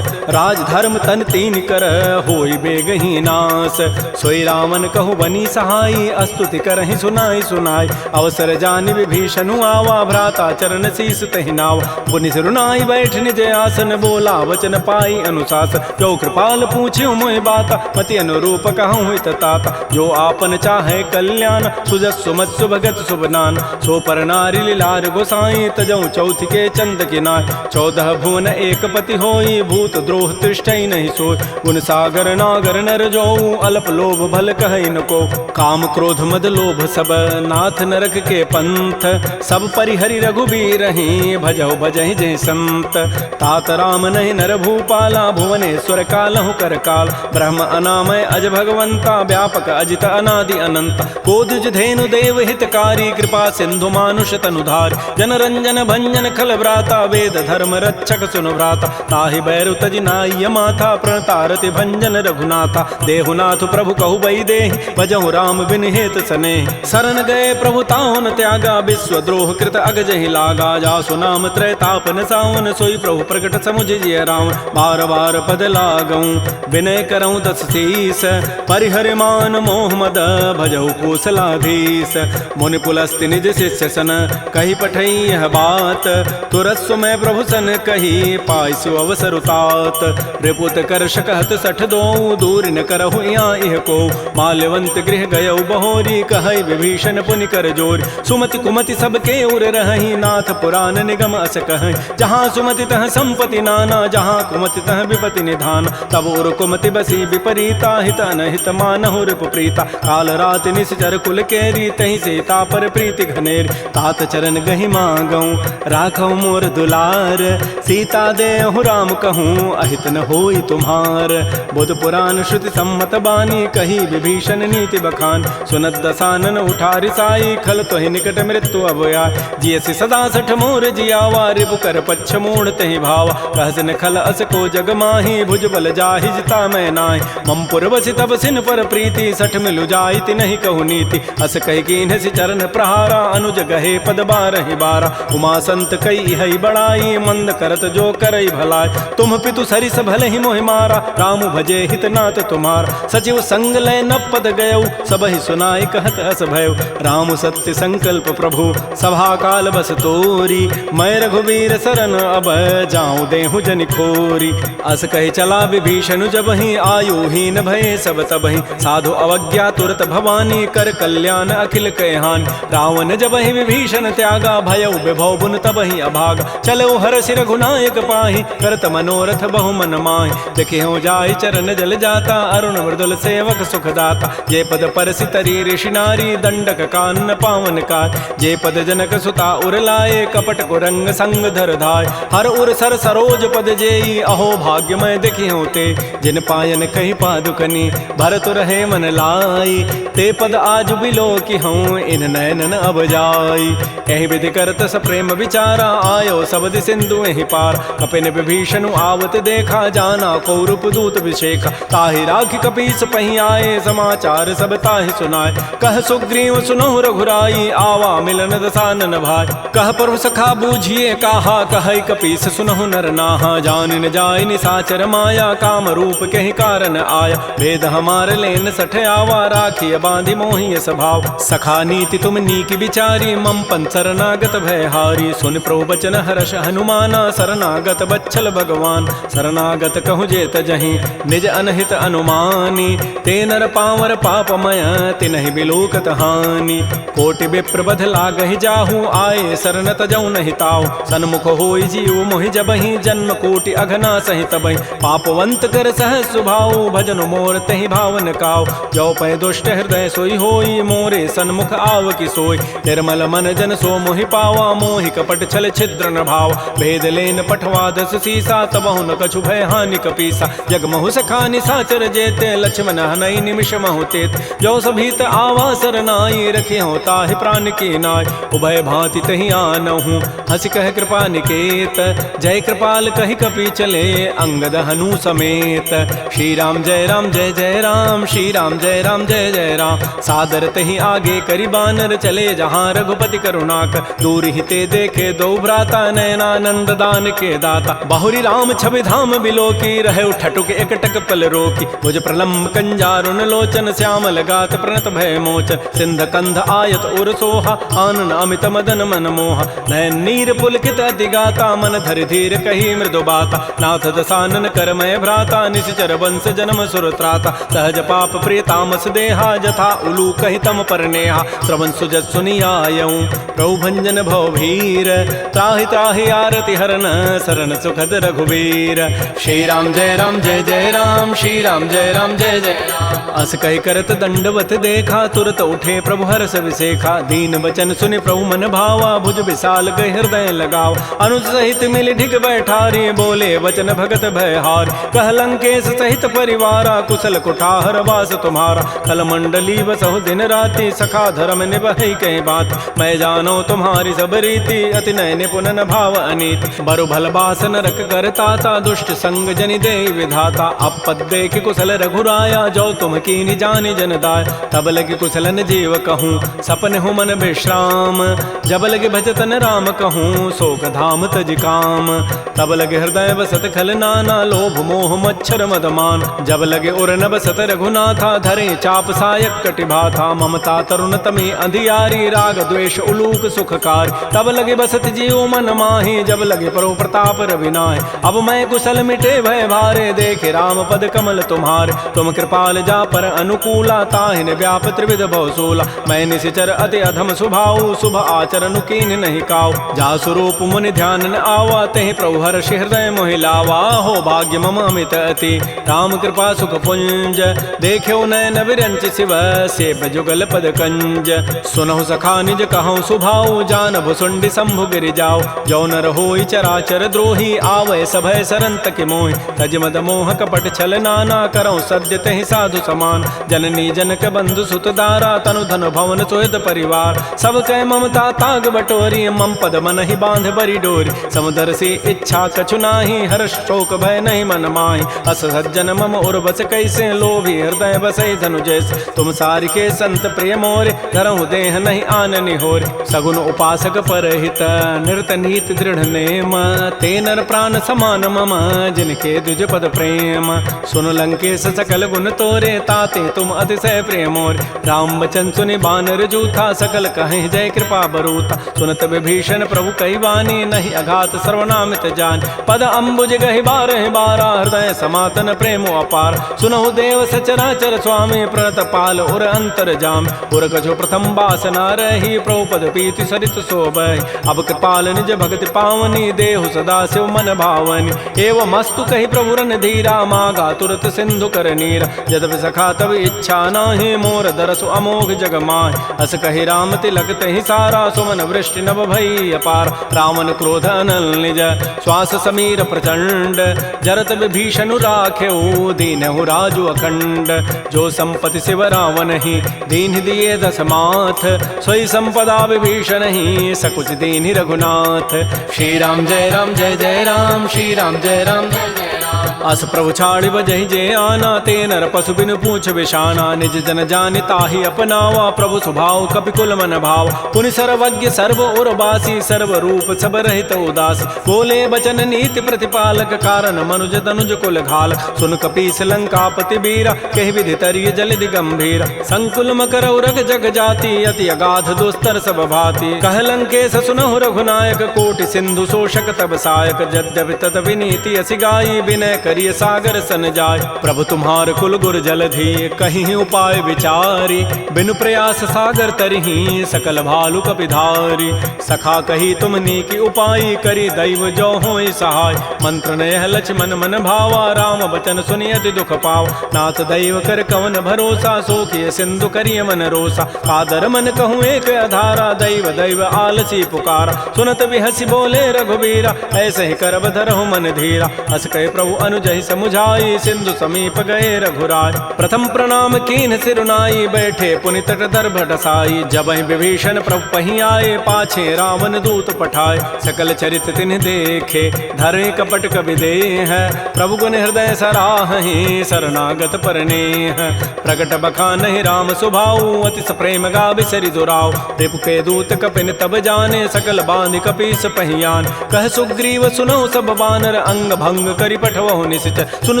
राज धर्म तन तीन कर होई बेगही नास सोई रावण कहु बनी सहाई अस्तुति करहि सुनाई सुनाई अवसर जानि विभीषणु आवा भ्राता चरण शीस तहि नाव पुनि सिरुनाई बैठ निज आसन बोला वचन पाई अनुशासन जो कृपाल पूछ्यो मोहि बाता मति अनुरूप कहूँ हित ताता जो आपन चाहे कल्याण सुजस सुमत सुभगत सुबनान सो पर नारी लीलार गोसाई तजऊ चौथ के चंद किनाय 14 भुवन एक पति होई भूत द्रोह तृष्टि नहीं सोय गुण सागर नागर नर जो अल्प लोभ भल कहै न को काम क्रोध मद लोभ सब नाथ नरक के पंथ सब परिहरि रघुबीर रही भजौ भजहि जय संत तात राम नहीं नर भूपाला भुवनेश्वर कालहु कर काल ब्रह्म अनामय अज भगवंता व्यापक अजित अनादि अनंत कोदुज धेनु देव हितकारी कृपा सिंधु मानुष तनुधार जन रंजन भंजन खल व्राता वेद धर्म रक्षक सुन व्राता ताहि बैरु तजि नाय माथा प्रणतारति भंजन रघुनाथा देहुनाथ प्रभु कहु बई देहि भजहु राम बिन हेत सने शरण गए प्रभु ताहुन त्यागा विश्व द्रोह कृत अगजहि लागा जासु नाम त्रैतापन सावन सोई प्रभु प्रकट समुझ जिय राम बार बार पद लागऊं विनय करऊं दस शीस परिहर मान मोह मद भजहु कौशलाधीश मुनि पुलस्ति निज शिष्य सन कही पठई यह बात तुरस्व में प्रभु सन कही पाइसु अवसर उतात रिपुत कर शकहत सठ दो दूर न करहु इह को माल्यवंत गृह गयौ बहोरी कहई विभीषण पुनि कर जोर सुमति कुमति सबके उर रहहि नाथ पुराण निगम अस कहै जहाँ सुमति तह संपत्ति नाना जहाँ कुमति तह विपति निधान तब उर कुमति बसी विपरीता हित अनहित मानहु रिपु प्रीता काल रात निश्चर कुल केरी तहि सीता पर प्रीति घनेर तात चरण गहि मांगऊं राखऊ मोर दुलार सीता देहु राम कहूँ अहित न होई तुम्हार बुध पुराण श्रुति सम्मत बानी कही विभीषण नीति बखान सुनत दसानन उठारि साई खल तोहि निकट मृत्यु अभया जियसि सदा सठ मोर जियावा रिपु कर पच्छ मूढ़ तहि भावा कहसन खल अस को जग माही भुज बल जाहि जिता मैं नाहि मम पुरवसि तब सिन पर प्रीति सठ मिलु जाइति नहीं कहु नीति अस कह कीन्ह सि चरण प्रहारा अनुज गहे पद बारहि बारा उमा संत कई हई बड़ाई मंद करत जो करई भलाई तुम पितु सरिस भले ही मोहि मारा राम भजे हितनाथ तुम्हार सचिव संग लय न पद गयौ सबहि सुनाई कहत अस भयउ राम सत्य संकल्प प्रभु सभा काल बस तोरी मैं रघुबीर शरण अब जाऊं देहु जनि खोरी अस कहि चला विभीषण जब ही आयुहीन भय सब तबहि साधु अवज्ञा तुरत भवानी कर कल्याण अखिल कहहान रावण जब ही विभीषण त्यागा, भयउ विभव बुन तबहि अभागा। चलो हरषि रघुनायक पाहि, करत मनोरथ बहु मन माहि। देखियो जाय चरण जल जाता, अरुण मृदुल सेवक सुखदाता। जे पद परसि तरी ऋषि नारी, दंडक कानन पावन कार। जे पद जनक सुता उर लाए, कपट कुरंग संग धर धाय। हर उर सर सरोज पद जेई, अहो भाग्यमय देखियो ते। जिन पायन कही पादुकनी, भरत रहे मन लाई। ते पद आज बिलो की हूँ, इन नयनन अब जाई। एहि विधि करत स प्रेम विचारा, आयो सबद सिंधु एहि पार। कपिन विभीषण आवत देखा, जाना कौरव दूत विशेखा। ताहि राखि कपीस पहि आए, समाचार सब ताहि सुनाए। कह सुग्रीव सुनहु रघुराई, आवा मिलन दसानन भाई। कह प्रभु सखा बूझिए काहा, कहै कपीस सुनहु नर नाहा। जान न जाय निसाचर माया, काम रूप कहि कारण आया। भेद हमार लेन सठ आवा, राखिय बांधि मोहि स्वभाव। सखा नीति तुम नीक विचारी, मम पन शरणागत भयहारी। सुन प्रभु बचन हर्ष हनुमाना, शरणागत बच्छल भगवान। शरणागत कहु जेत जहीं, निज अनहित अनुमानी। ते नर पावर पापमय, तिनहि बिलोकत हानि। कोटि विप्र बध लागहि जाहु, आए शरण तजौ नहि ताऊ। सन्मुख होई जीव मोहि जबहि, जन्म कोटि अघना सहि तबहि। पापवंत कर सहज सुभाऊ, भजन मोर तहि भावन काऊ। जो पै दुष्ट हृदय सोई होई, मोरे सन्मुख आव की सोई। निर्मल मन जन सो मोहि पावा, मोहि कपट छल छिद्र न भाव। भेद लेन पठवा दस सीसा, तबहु न कछु भय हानि कपीसा। जग महु सखा निसाचर जेते, लक्ष्मण हनई निमिष महु तेत। जो सभीत आवा सरनाई, रखे हो ताहि प्राण की नाय। उभय भांति तहि आनहु, हंस कह कृपा निकेत। जय कृपाल कहि कपि चले, अंगद हनु समेत। श्री राम जय राम जय जय राम, श्री राम जय राम जय जय राम। सादर तहि आगे करि बानर, चले जहाँ रघुपति करुणाकर। दूर हिते देखे दो भ्राता, नयनानंद दान के दाता। बाहुरी राम छवि धाम बिलो की, रहे ठटुक एकटक पल रोकी। भुज प्रलम्ब कंजारुन लोचन, श्यामल गात प्रणत भय मोचन। सिंध कंध आयत उर सोहा, आनन अमित मदन मन मोहा। नयन नीर पुलकित अति गाता, मन धरि धीर कही मृदु बाता। नाथ दसानन करमय भ्राता, निश्चर वंश जन्म सुर त्राता। सहज पाप प्रिय तामस देहा, जथा उलू कहि तम पर नेहा। श्रवण सुजत सुनियायऊँ, प्रभु भंजन भव भीर। त्राहि त्राहि आरति हरन, शरण सुखद रघुवीर। श्री राम जय राम जय जय राम, श्री राम जय राम जय जय राम। अस कहि करत दंडवत देखा, तुरत उठे प्रभु हर्ष विसेखा। दीन बचन सुनि प्रभु मन भावा, भुज विशाल गहि हृदय लगाव। अनुज सहित मिल ढिग बैठारी, बोले वचन भगत भयहार। कह लंकेश सहित परिवारा, कुशल कुठार वास तुम्हारा। कल मंडली बसहु दिन राति, सखा धर्म निभहि कहीं बात। मैं जानो तुम्हारी सब रीति, अति नय निपुण न भाव अनीति। बरु भल बास नरक करताता, दुष्ट संग जनि दे विधाता। अपद देख कुशल रघुराया, जो तुम कीनि जानि जन दाय। तब लगे कुशलन जीव कहूँ, सपन हूँ मन विश्राम। जब लगे भजतन राम कहूँ, शोक धाम तज काम। तब लगे हृदय बसत खल नाना, लोभ मोह मच्छर मदमान। जब लगे उर न बसत रघुनाथा, धरे चाप सायक कटिभाथा। ममता तरुण तमी अंधियारी, राग द्वेष उलूक सुखकार। तब लगे बसत जीव मन माही, जब लगे परो प्रताप रविनाय। अब मैं कुशल मिटे भय भारे, देखे राम पद कमल तुम्हारे। तुम कृपाल जा पर अनुकूला, ताहिन व्याप त्रिविध भव सोला। मैं निशिचर अति अधम स्वभाव, शुभ आचरण कीन नहीं काऊ। जा स्वरूप मुनि ध्यान न आवा, तहि प्रभु हर्ष हृदय मोहि लावा। हो भाग्य मम अमित अति, राम कृपा सुख पुंज। देख्यो नयन विरंच शिव, सेव जुगल पद कंज। सुनहु सखा निज कहूँ सुभाऊ, जान भुसुंडि शंभु गिरि जाऊ। जो नर होई चराचर द्रोही, आवै सभय सरंत के मोहि। तज मद मोह कपट छल नाना, करऊँ सद्य तहि साधु समान। जननी जनक बंधु सुत दारा, तनु धन भवन सुहृद परिवार। सब कह ममता ताग बटोरी, मम पद मन ही बांध बरी डोरी। समुदर से इच्छा कछु नाही, हर्ष शोक भय नहीं मन माही। अस सज्जन मम उर बस कैसे, लोभी हृदय बसै धनु जैसे। तुम सारि के संत प्रिय मोरे, धरहु देह नहीं आननि होरे। सगुन उपासक परहित, निरत नीति दृढ़ नेम। ते नर प्राण समान मम, जिनके द्विज पद प्रेम। सुन लंकेश सकल गुण तोरे, ताते तुम अतिशय प्रिय मोरे। राम बचन सुनि बानर जूथा, सकल कहीं जय कृपा बरूता। सुनत विभीषण प्रभु कई वाणी, नहीं अघात सर्वनामित जान। पद अम्बुज गहि बारहि बारा, हृदय समातन प्रेम अपार। सुनहु देव सचराचर स्वामी, प्रणत पाल उर अंतर जाम। उर कछु प्रथम बासना रही, प्रभु पद पीति सरित शोभै। अब कृपाल निज भगति पावनी, देहु सदा शिव मन भावनी। एवं मस्तु कही प्रभु रन धीरा, मागा तुरत सिंधु कर नीर। यद्यपि सखा तब इच्छा नाही, मोर दरसु अमोघ जग माहि। अस कही राम तिलक तहि सारा, सुमन वृष्टि नभ भई अपार। रावण क्रोध अनल निज, श्वास समीर प्रचंड। जरत विभीषण राखेऊ, दीनहु राजु अखंड। जो संपत्ति शिव रावण ही, दीन दिए दस माथ। सोई संपदा विभीषण ही, सकुच दीन रघुनाथ। श्री राम जय राम जय जय राम, श्री राम जय राम जय जय राम। अस प्रभु छाड़ बजहि जे आना, ते नर पशु बिनु पूछ बिशाना। निज जन जानि ताहि अपनावा, प्रभु स्वभाव कपिकुल मन भाव। पुनि सर्वज्ञ सर्व उर्वासी, सर्व रूप सब रहित उदासी। बोले बचन नीति प्रतिपालक, कारण मनुज तनुज कुल घाल। सुन कपीस लंकापति बीरा, कहि विधि तरिय जलधि गंभीर। संकुल मकर उरग जग जाति, अति अगाध दुस्तर सब भाति। कह लंकेश सुनहु रघुनायक, कोटि सिंधु शोषक तब सायक। यद्यपि तदपि नीति असि गाई, विनय करिय सागर सन जाय। प्रभु तुम्हार कुल गुर जलधि, कहीं उपाय विचारी। बिनु प्रयास सागर तरही, सकल भालु कपिधारी। सखा कही तुम नीकी उपाय, करी दैव जो होई सहाय। मंत्र नयह लक्ष्मण मन भावा, राम बचन सुनियति दुख पाव। नाथ दैव कर कवन भरोसा, सोखिय सिंधु करिय मन रोसा। कादर मन कहूँ एक अधारा, दैव दैव आलसी पुकारा। सुनत बिहसी बोले रघुबीरा, ऐसे ही करब धरहु मन धीरा। अस कहे प्रभु अनुजहि समुझाई, सिंधु समीप गए रघुराय। प्रथम प्रणाम कीन सिरुनाई, बैठे पुनि तट दर्भ डसाई। जबहि विभीषण प्रभु पही आए, पाछे रावण दूत पठाए। सकल चरित तिन्ह देखे, धरे कपट कवि देह। प्रभु गुण हृदय सराहि, शरणागत परनेह। प्रगट बखानहि राम सुभाऊ, अतिस प्रेम गावि सरि दुराऊ। रिपु के दूत कपिन तब जाने, सकल बांधि कपीस पहियान। कह सुग्रीव सुनहु सब बानर, अंग भंग करि पठवहु निश्चय। सुन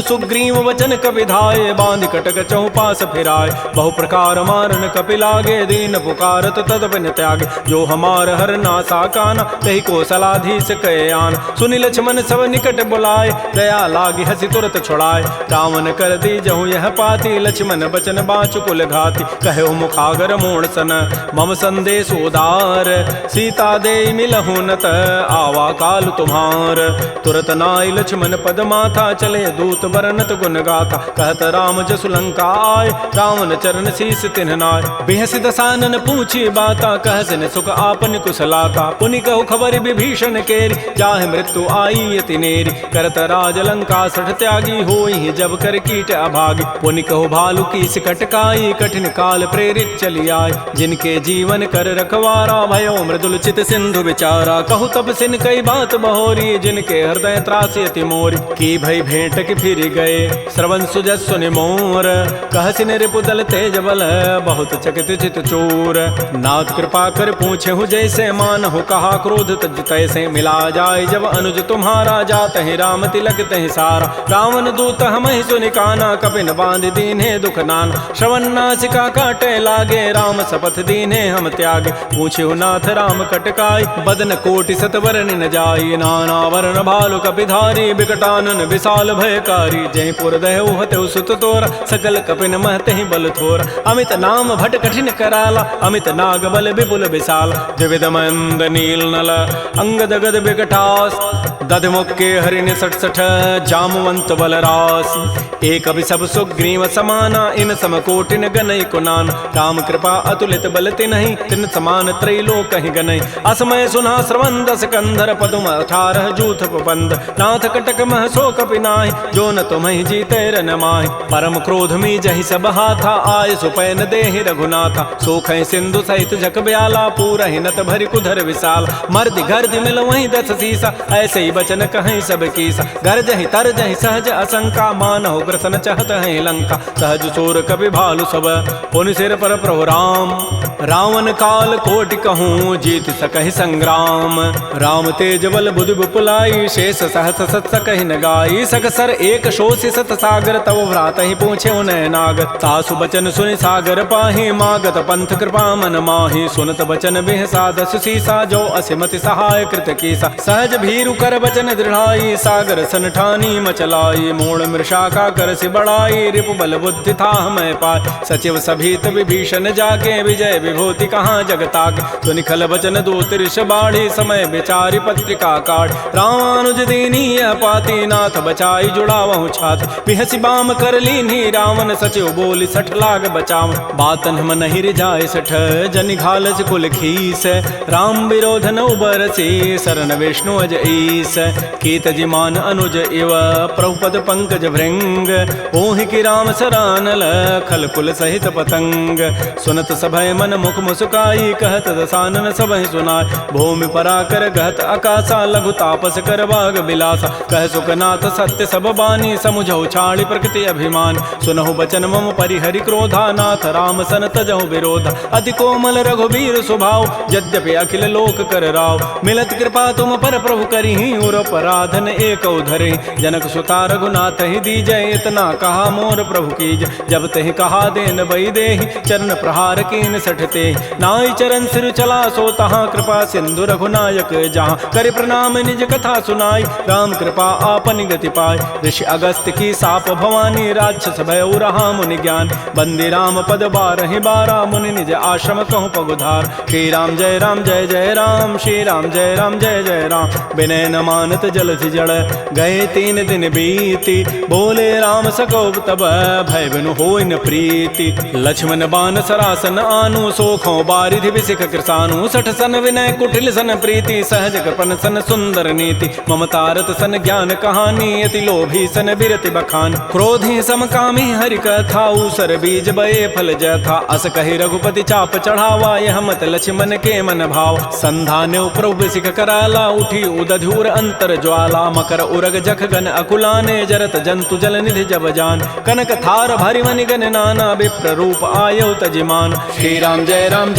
सुग्रीव वचन कपि धाये, बांधि कटक चहु पास फिराय। बहु प्रकार मारन कपि लागे, दीन पुकारत तदपिन त्यागे। जो हमार हर नासा काना, तहि को सलाधीस कहे आन। सुनि लक्ष्मण सब निकट बुलाए, दया लागी हसी तुरत छुड़ाए। रावण कर दी जहु यह पाती, लक्ष्मण बचन बाँचु कुल घाती। कहो मुखागर मोण सन, मम संदेश उदार। सीता दे मिलहु नत, आवा काल तुम्हार। तुरत नाई लक्ष्मण पद माथा, चले दूत बरनत गुण गाथा। कहत राम जसु लंका आय, रावण चरण शीस तिन्ह नाय। बिहसि दसानन पूछी बाता, कहसिन सुख आपन कुशलाता। पुनि कहु खबर विभीषण केरी, जाहि मृत्यु आई अति नेरी। करत राज लंका सठ त्यागी, होई जब कर कीट अभागी। पुनि कहु भालु की सिकट काई, कठिन काल प्रेरित चली आय। जिनके जीवन कर रखवारा, भयो मृदुल चित सिंधु विचारा। कहु तब सिन कई बात बहोरी, जिनके हृदय त्रासी अति मोरी। की भई भेंट की फिर गए, श्रवण सुजस सुनि मोर। कहसिन रिपु दल तेज बल, बहुत चकित चित चोर। नाथ कृपा कर पूछे हूँ जैसे, मानहु कहा क्रोध तज तैसे। मिला जाय जब अनुज तुम्हारा, जात है राम तिलक तहि सारा। रावण दूत हमहि सुनि काना, कपिन बांध दीन्हे दुख नाना। श्रवण नासिका काटे लागे, राम शपथ दीन्हे हम त्यागे। पूछे नाथ राम कटकाई, बदन कोटि सत वरन न जाई। नाना वरण भालु कपिधारी, विकटानन विशाल भयकारी। जय पुर दहु हतु सुत तोरा, सकल कपिन महते बल थोरा। अमित नाम भट कठिन कराला, अमित नाग बल विपुल विशाल। द्विविध मंद नील नल, अंगद गद विकटास। दध मुक्के हरिण सठ सठ, जामवंत बलरास। एक अभि सब सुग्रीव समाना, इन सम कोटिन गनई कुनान। राम कृपा अतुलित बल तिन्हि, तिन समान त्रैलोक ही गनई। असमय सुना श्रवण दस कंधर, पदुम 18 जूथ बंद। नाथ कटक मह सो कपि नाहि, जो न तुम्हि जीते रन माहि। परम क्रोध मी जहि सब हाथा, आय सुपैन देहि रघुनाथा। सोखै सिंधु सहित जग ब्याला, पूरहि नत भरि कुधर विशाल। मर्दि गर्दि मिल वहीं 10 सीसा, ऐसे ही बचन कहीं सब कीसा। गरजहि तरजहि सहज असंका, मानहु ग्रसन चहत है लंका। सहज सोर कपि भालु सब, पुनि सिर पर प्रभु राम। रावण काल कोटि कहूँ, जीत सकहि संग्राम। राम तेज बल बुधि विपुलाई, शेष सहस सत सकहि न गाई। सकसर एक शोषि सत सागर, तव भ्रात ही पूछे उनय नाग। तासु बचन सुनि सागर पाहि, मागत पंथ कृपा मन माहि। सुनत बचन बिह साधस सीसा, जो असिमति सहाय कृत कीसा। सहज भीरु कर बचन दृढ़ाई सागर सन ठानी मचलाई मूड मृषा का कर से बढ़ाई रिपु बल बुद्धि था मैं पाय सचिव सभीत विभीषण जाके विजय विभूति कहाँ जगताक तो निखल बचन दो तिरष बाढ़ी समय विचारी पत्रिका काट रामानुज दीनी पाती नाथ बचाई जुड़ावहु छात बिहसी बाम कर लीनी रावण सचिव बोली सठ लाग बचाव बातन हम नहीं रिजाए सठ जनि घालस कुल खीस राम विरोधन उबर से शरण विष्णु अज ईस कीत जिमान अनुज इव प्रभुपद पंकज भृंग ओहि की राम सरानल खल कुल सहित पतंग सुनत सभय मन मुख मुस्काई कहत दसानन सबहि सुनाय भूमि पराकर गहत आकाशा लघु तापस कर बाग बिलासा कह सुखनाथ सत्य सब बानी समुझौ छाड़ी प्रकृति अभिमान सुनहु बचन मम परिहरि क्रोधा नाथ राम सन तजहु विरोध अति कोमल रघुबीर स्वभाव यद्यपि अखिल लोक कर राव मिलत कृपा तुम पर प्रभु करिहि उर पराधन एक धरे जनक सुता रघुनाथ ही दीजय इतना कहा मोर प्रभु कीज जब तहि कहा देन बई देहि चरण प्रहार कीन सठते नाई चरण सिर चला सो तहाँ कृपा सिंधु रघुनायक जहाँ कर प्रणाम निज कथा सुनाई राम कृपा आपन गति पाय ऋषि अगस्त की साप भवानी राक्षस भय रहा मुनि ज्ञान बंदी राम पद बारहि बारा मुनि निज आश्रम कहूँ पगुधार श्री राम जय राम श्री राम जय जय राम विनय न मानत जलधि जड़ गए 3 दिन बीती बोले राम सकोब तब भय बिनु होय न प्रीति लक्ष्मण बान सरासन आनु सोखों बारिधि विसिख कृसानु सठ सन विनय कुटिल सन प्रीति सहज कृपन सन सुंदर नीति ममतारत सन ज्ञान कहानी अति लोभी सन बिरति बखान क्रोधी समकामी हरि कथा उसर बीज बये फल जथा अस कहि रघुपति चाप चढ़ावा यह मत लक्ष्मण के मन भाव संधान प्रभु सिख कराला उठी उदधूर अंतर ज्वाला मकर उरग जख गन अकुलाने जरत जंतु जल निधि जब जान कनक थार भरि मनि गन नाना विप्र रूप आयो तजिमान श्री राम जय राम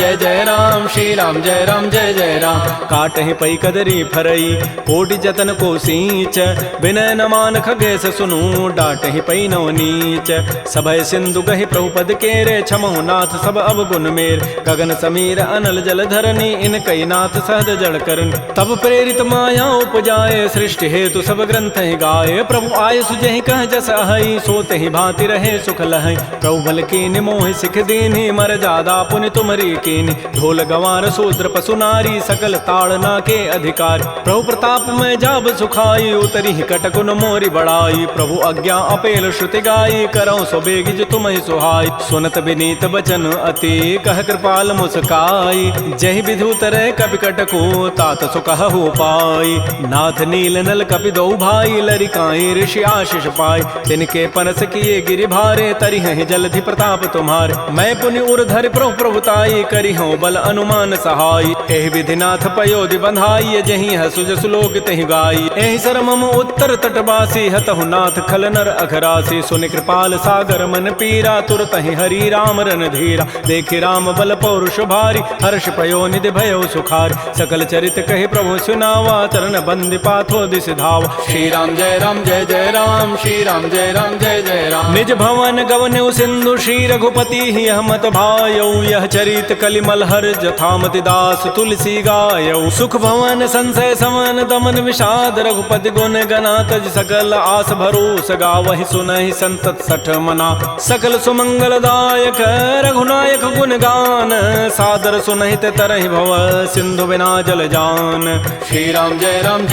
श्री राम जय जय राम काटहि पई कदरी फरई कोटि जतन को सींच विनय न मान खगेश सुनु डाटहि पई नव नीच सभय सिंधु गहि प्रभुपद केरे छमहु नाथ सब अवगुण मेर गगन समीर अनल जल धरनी इन कई नाथ सहज जड़ करन तब प्रेरित माया उपजाए सृष्टि हेतु सब ग्रंथ ही गाए प्रभु आय सुजहि कह जस अहै सोते ही भांति रहे सुख लहै प्रभु बल कीन मोहि सिख दीन्हि मर जादा पुनि तुमरी कीन्हि ढोल गंवार शूद्र पशु नारी सकल ताड़ना के अधिकार प्रभु प्रताप में जाब सुखाई उतरी कटकुन मोरी बड़ाई प्रभु आज्ञा अपेल श्रुति गाई करौ सो बेगिज तुम्हि सुहाई सुनत विनीत बचन अति कह कृपाल मुस्काई जहि विधु तरह कपि कटको तात सुकहु पाई नाथ नील नल कपि दो भाई लरिकाई ऋषि आशीष पाई तिनके परस किए गिरि भारे तरिहि जलधि प्रताप तुम्हारे मैं पुनि उर्धर प्रभुताई करिहु बल अनुमान सहाय एहि विधिनाथ पयोधि बंधाई जहि हसुज सुलोक तहि गाई एहि सर मम उत्तर तटवासी हतहु नाथ खल नर अघरासी सुनि कृपाल सागर मन पीरा तुरत ही हरि राम रन धीरा देखि राम बल पौरुष भारी हर्ष पयो निधि भयो सुखार सकल चरित कहि प्रभु सुनावा चरण बंदि पाथो दिस धावा श्री राम जय राम श्री राम जय जय राम निज भवन गवन्यु सिंधु श्री रघुपति ही हमत भायौ यह चरित कलिमल हर जथामति दास तुलसी गायौ सुख भवन संशय समन दमन विषाद रघुपति गुण गना तज सकल आस भरोस गावहि सुनहि संतत सठ मना सकल सुमंगल दायक रघुनायक गुण गान सादर सुनहित तरहि भव सिंधु बिना जल जान श्री राम जय राम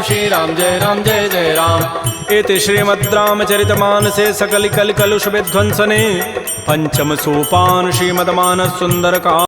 श्री राम जय जय राम इति श्रीमद् रामचरितमानसे सकल कल कलुष विध्वंसने पंचम सोपान श्रीमद् मानस सुंदर का